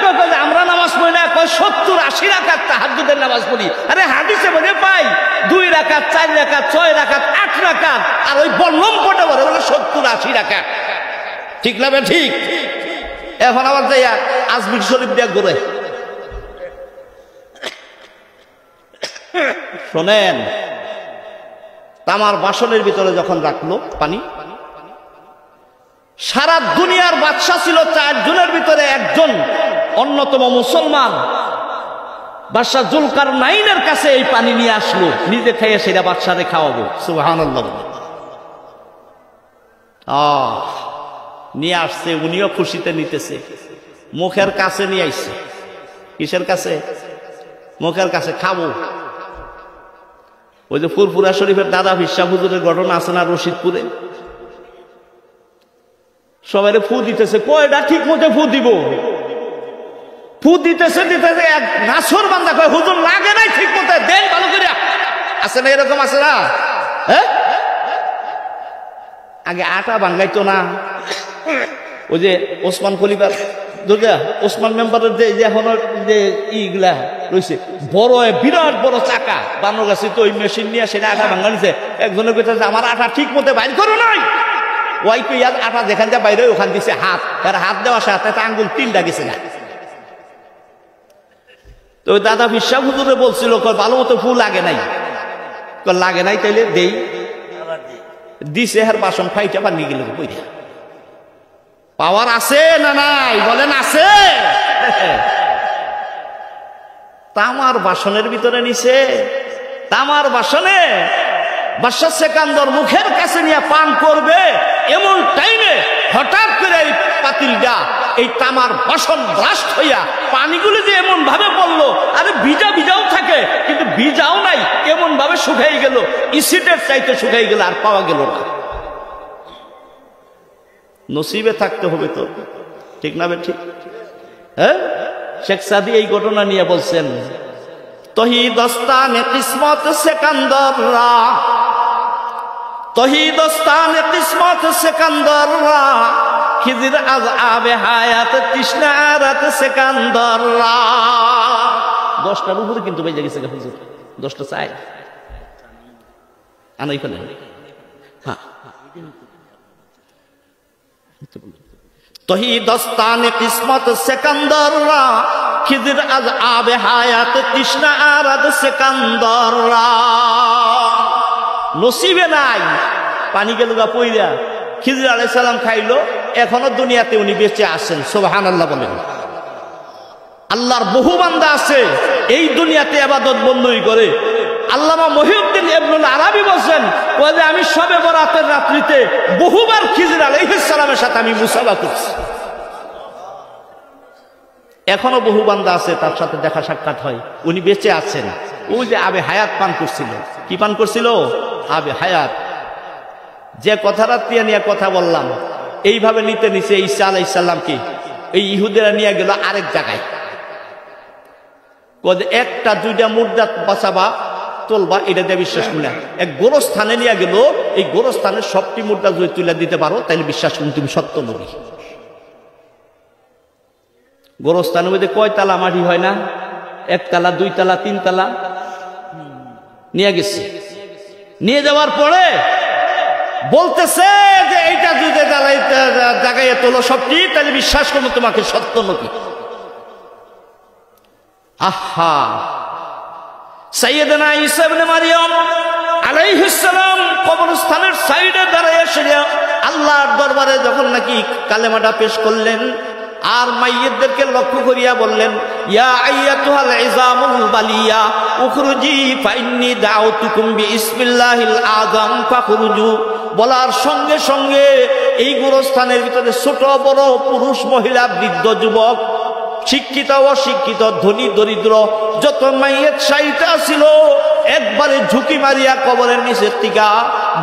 আমরা নামাজ পড়ি না, কয় 70-80 রাকাত তাহাজ্জুদের নামাজ পড়ি। আরে হাদিসে বলে পাই 2 রাকাত, 4 রাকাত, 6 রাকাত, 8 রাকাত, আর ওই লম্পটে বলে 70-80 রাকাত। ঠিক না? ঠিক। এখন আবার যাইয়া আজমির শরীফ দিয়া ঘুরে। শোনেন, তামার বাসনের ভিতরে যখন রাখলো পানি, সারা দুনিয়ার বাদশা ছিল 4 জনের ভিতরে একজন অন্যতম মুসলমান বাদশা জুলকারনাইনের কাছে এই পানি নিয়ে আসলো, নিজে খাইয়ে সেটা বাদশারে খাওয়াবো। সুবহানাল্লাহ। নিয়ে আসছে, উনিও খুশিতে নিতেছে, মুখের কাছে নিয়ে আইছে। কিসের কাছে? মুখের কাছে, খাবো। ওই যে ফুরফুরা শরীফের দাদা ফিরশা হুজুরের ঘটনা আছে না রশিদপুরে, সবাই ফু দিতেছে, কয়টা ঠিক মতো ফু দিব, ফু দিতেছে এক নাছর বান্দা কয় হুজুর লাগে নাই ঠিক মতো, দেন ভালো করে। আছে না এরকম? আছে না? হ্যাঁ, আগে আটা বাঙ্গাইতো না। ওই যে ওসমান খলিফার ওসমান মেম্বারের যে এখন যে ইগুলা রয়েছে, বড় বিরাট বড় চাকা বানর গাছে, তো ওই মেশিন নিয়ে সেটা আটা ভাঙ্গা নিছে। একজনের কইতেছে আমার আটা ঠিক মতো বাইর করো নাই, ওই ইয়াদ আটা যেখান যা বাইরে ওখান দিছে হাত, আর হাত দেওয়ার সাথে আঙ্গুল 3টা গেছে না। তো ওই দাদা ফিরশা হুজুরে বলছিল ভালো মতো ফুল লাগে নাই, লাগে নাই তাইলে দেই, দিছে। আর বাসন ফাইটা পানি গেল। পাওয়ার আছে না নাই? বলেন আছে। তামার বাসনের ভিতরে নিছে, তামার বাসনে বাদশা সেকান্দর মুখের কাছে নিয়ে পান করবে, এমন টাইমে হঠাৎ করে এই পাতিলটা, এই তামার বাসন ব্লাস্ট হইয়া পানিগুলো যে এমন ভাবে পড়লো, আরে ভিজাও থাকে কিন্তু ভিজাও নাই, এমন ভাবে শুকাই গেল, ইসিডের চাইতে শুকাই গেল, আর পাওয়া গেল না। নসিবে থাকতে হবে তো, ঠিক না? ঠিক। হ্যাঁ, শেখ সাদি এই ঘটনা নিয়ে বলছেন, তহিদস্তানে কিসমত সেকান্দররা, তহিদস্তানে কিসমত সেকান্দররা, খিজির আজ আবে হায়াত তৃষ্ণারাত সেকান্দররা। 10টার উপরে কিন্তু বেজে গেছে হুজুর, 10টা চাই আনাই ফেলে। হ্যাঁ, তহি দস্তানে কিসমত সেকান্দররা খিজির আজ আবে হায়াত তৃষ্ণা আরাদ সেকান্দররা নসিবে নাই পানি গেল গা পইরা খিজির আলাইহিস সালাম খাইলো এখনো দুনিয়াতে উনি বেঁচে আছেন সুবহানাল্লাহ বলেন আল্লাহর বহু বান্দা আছে এই দুনিয়াতে ইবাদত বন্দী করে আল্লামা মহিউদ্দিন ইবনুল আরাবী বলেন যে আমি শবে বরাতের রাত্রিতে বহুবার খিজির আলাইহিস সালামের সাথে আমি মুসাফা করছি এখনো বহু বান্দা আছে তার সাথে দেখা সাক্ষাৎ হয় উনি বেঁচে আছেন ওই যে আবে হায়াত পান করছিল কি পান করছিল আবে হায়াত যে কথাটা নিয়ে কথা বললাম এইভাবে নিতে নিচে ঈসা আলাইহিস সালামকে এই ইহুদিরা নিয়ে গেল আরেক জায়গায় একটা দুইটা মুর্দা বাঁচাবা তোলবা এটা দিয়ে বিশ্বাস করি না এক গোরস্থানে নিয়ে গেল এই গোরস্থানের সবটি মুর্দা যদি তুলে দিতে পারো তাহলে বিশ্বাস করুন তুমি সত্য নবী গোরস্থানের মধ্যে কয় তালা মাটি হয় না একতলা দুইতলা তিনতলা নিয়ে গেছে নিয়ে যাওয়ার পরে বলতেছে যে এইটা যদি জায়গায় তোলো সবটি তাহলে বিশ্বাস করবো তোমাকে সত্য নবী আহা সাইয়েদনা ঈসা ইবনে মারইয়াম আলাইহিস সালাম কবরস্থানের সাইডে দাঁড়িয়ে শুনে আল্লাহর দরবারে যখন নাকি কালেমাটা পেশ করলেন আর মাইয়িতদেরকে লক্ষ্য করিয়া বললেন ইয়া আইয়াতুহাল ইজামুল বালিয়া উখরুজি ফাইন্নী দাউতুকুম বিইসমিল্লাহিল আযম ফাখরুজু বলার সঙ্গে সঙ্গে এই গোরস্থানের ভিতরে ছোট বড় পুরুষ মহিলা বৃদ্ধ যুবক শিক্ষিত অশিক্ষিত ধনী দরিদ্র যত মাইয়েত সাইটা ছিল একবারে ঝুঁকি মারিয়া কবরের নিচের টিকা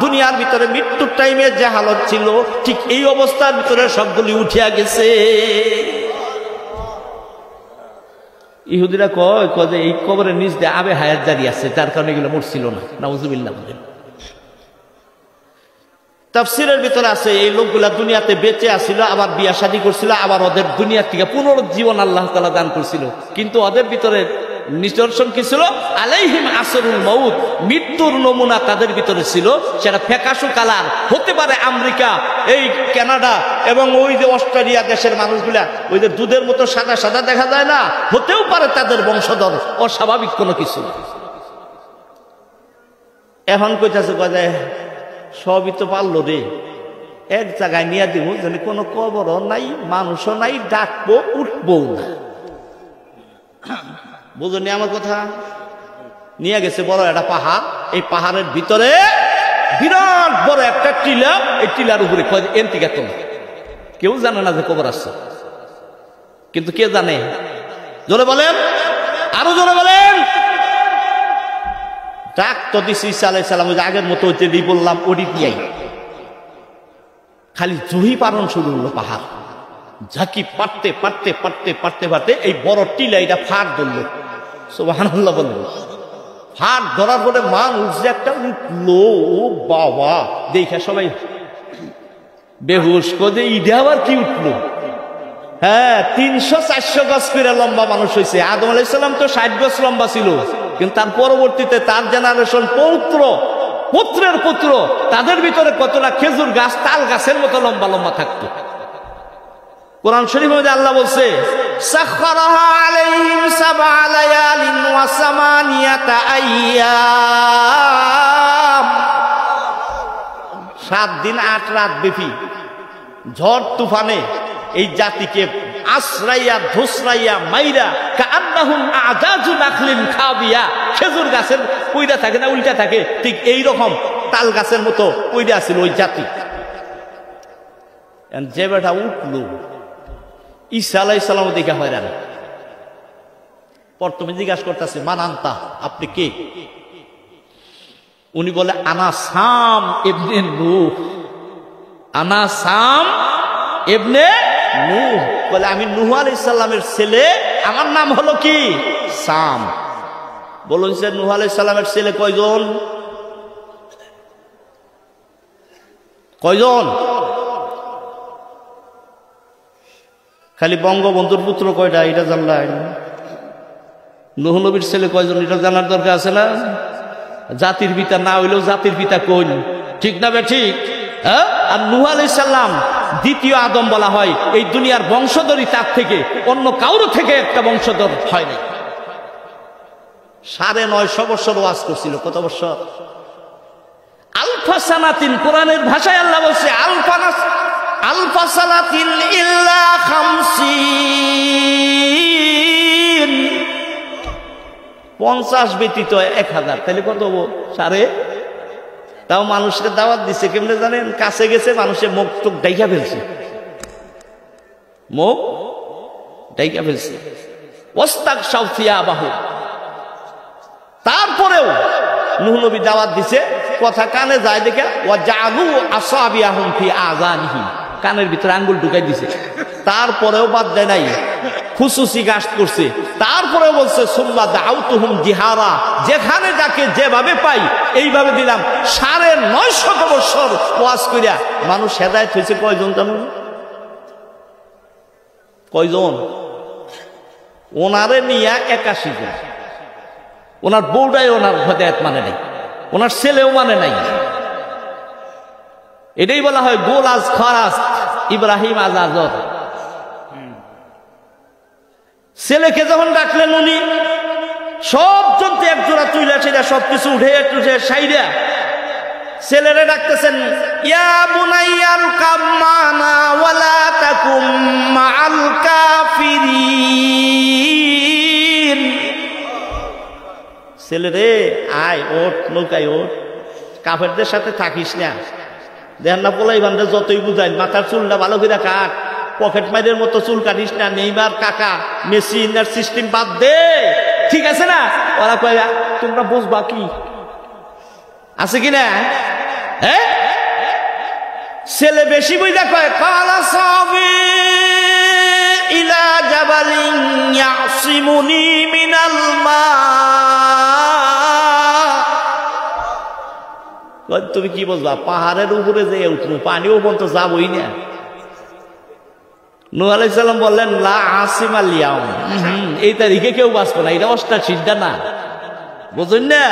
দুনিয়ার ভিতরে মৃত্যুর টাইমে যে হালত ছিল ঠিক এই অবস্থার ভিতরে সবগুলি উঠিয়া গেছে ইহুদিরা কয় যে এই কবরের নিচ দিয়ে আবে হায়াত জারি আছে যার কারণে এগুলো মরছিল না নাউজুবিল্লাহ বলেন তাফসীরের ভিতরে আছে এই লোকগুলা দুনিয়াতে বেঁচে আসছিল আবার বিয়া শাদী করছিল আবার ওদের দুনিয়া থেকে পুনরুজ্জীবন আল্লাহ তাআলা দান করছিল কিন্তু ওদের ভিতরে নিদর্শন কি ছিল আলাইহিম আসরুল মউত মৃত্যুর নমুনা তাদের ভিতরে ছিল সেটা ফ্যাকাশু কালার হতে পারে আমেরিকা এই কানাডা এবং ওই যে অস্ট্রেলিয়া দেশের মানুষগুলা ওই যে দুধের মতো সাদা সাদা দেখা যায় না হতেও পারে তাদের বংশধর অস্বাভাবিক কোনো কিছু এখন কইতাছে কয় সবই তো পারলো রে এক জায়গায় নিয়ে দিব যেন কোনো কবরও নাই মানুষও নাই ডাকবো উঠবো না বুঝলি আমার কথা নিয়ে গেছে বড় একটা পাহাড় এই পাহাড়ের ভিতরে বিরাট বড় একটা টিলা এই টিলার উপরে এনতিকা তোলা কেউ জানে না যে কবর আসছে কিন্তু কে জানে জোরে বলেন আরো জোরে বলেন ডাক তো দিছি ঈসা আলাইহিস সালাম ওই আগের মতো যেটি বললাম ওটি দিয়াই খালি জহি পারণ শুরু হলো পাহাড় ঝাঁকি পারতে পারতে পারতে পারতে পারতে এই বড় টিলা এটা ফাঁক ধরলো সুবহানাল্লাহ বলল ফাঁক ধরার পরে মানুষ যে একটা উঠলো ও বাবা দেখে সবাই বেহুশ করে ইডা আবার কি উঠলো হ্যাঁ 300-400 গজ করে লম্বা মানুষ হয়েছে আদম আলাইহিস সালাম তো 60 গজ লম্বা ছিল কিন্তু তার পরবর্তীতে তার জেনারেশন পুত্রের পুত্র তাদের ভিতরে কতটা খেজুর গাছ তাল গাছের মতো লম্বা লম্বা থাকতো কোরআন শরীফে আল্লাহ বলছে সাখখারাহা আলাইহিম সাবআ লায়ালিন ওয়া সামানিয়াতা আইয়াম 7 দিন 8 রাত ব্যাপী ঝড় তুফানে এই জাতিকে আশ্রাইয়া ধুসরাইয়া মাইরা কাআন্নাহুম আজাজু নাখলিন খাবিয়া খেজুর গাছের কইরা থাকে না উল্টা থাকে ঠিক এই রকম তাল গাছের মতো কইরা ছিল ওই জাতি যে বেটা উঠলো ঈসা আলাইহিস সালাম দেখা হয় না প্রথমে জিজ্ঞাসা করতেছে মানান্তা আপনি কে উনি বলে আনা সাম ইবনে নূহ আনা সাম ইবনে নূহ বলে আমি নূহ আলাইহিস সালামের ছেলে আমার নাম হলো কি সাম বলুন যে নূহ আলাইহিস সালামের ছেলে কয়জন কয়জন খালি বঙ্গবন্ধুর পুত্র কয়টা এটা জানলাই নূহ নবীর ছেলে কয়জন এটা জানার দরকার আছে না জাতির পিতা না হইলেও জাতির পিতা কোন ঠিক না বে ঠিক হ্যাঁ? আর নূহ আলাইহিস সালাম দ্বিতীয় আদম বলা হয়। এই দুনিয়ার বংশধরই তার থেকে অন্য কারো থেকে একটা বংশধর হয় না। 950 বছর ওয়াজ করছিল। কত বছর? আলফা সানাতিন। কোরআনের ভাষায় আল্লাহ বলছে আলফা সানাতিন ইল্লা 50 ব্যতীত 1000। তাহলে কত হবো? 5.5। তাও মানুষকে দাওয়াত দিছে কেমনে জানেন? কাছে গেছে, মানুষের মুখ টুক ডাইকা ফেলছে, মুখ ডাইকা ফেলছে। ওয়াস্তাগশাউ থিয়াবাহু। তারপরেও নূহ নবী দাওয়াত দিছে, কথা কানে যায় দেখে ওয়াজআলু আসাবিয়াহুম ফি আযানিহিম, কানের ভিতরে আঙ্গুল ঢুকাই দিছে। তারপরেও বাদ দেয় নাই, খুসুসি গাছ করছে। তারপরে বলছে সুম্মা দাউতুহুম জিহারা, যেখানে যাকে যেভাবে পাই এইভাবে দিলাম। 950 বছর ওয়াজ কইরা মানুষ হেদায়েত হয়েছে কয়জন জানো? কয়জন? ওনারে নিয়া 81 জন। ওনার বউটাই ওনার হেদায়েত মানে নাই, ওনার ছেলেও মানে নাই। এটাই বলা হয় গোল আজ খরাজ ইব্রাহিম আজ আজর। ছেলেকে যখন ডাকলেন উনি সব জন্তু একজোড়া তুইলা সেটা সবকিছু উঠে একটু সাইডা ছেলেরে ডাকতেছেন, ইয়া বুনাইয়াল কামানা ওয়ালা তাকুম মাআল কাফিরিন। ছেলেরে আয়, ওঠ, নৌকায় ওঠ, কাফেরদের সাথে থাকিস না। দেখেন না পোলাই বান্ধে যতই বুঝাই, মাথার চুলটা ভালো করে কাট, পকেট মাইরের মতো চুল কাটিস না। নেইমার কাকা মেসিন আর সিস্টেম বাদ দে, ঠিক আছে না? ওরা কয় তোমরা বুঝবা কি আছে কিনা? হ্যাঁ, ছেলে বেশি বুঝা কয় কালা সাবি ইলা জাবালিন ইয়াসিমুনি মিনাল মা। তুমি কি বুঝবা? পাহাড়ের উপরে যে উঠবো, পানিও পর্যন্ত যাবই না। নূহ আলাইহিস সালাম বললেন লা আসিমা আল ইয়াউম, এই তারিখে কেউ বাঁচবে না। এটা অষ্টা সিদ্ধা না, বুঝুন না?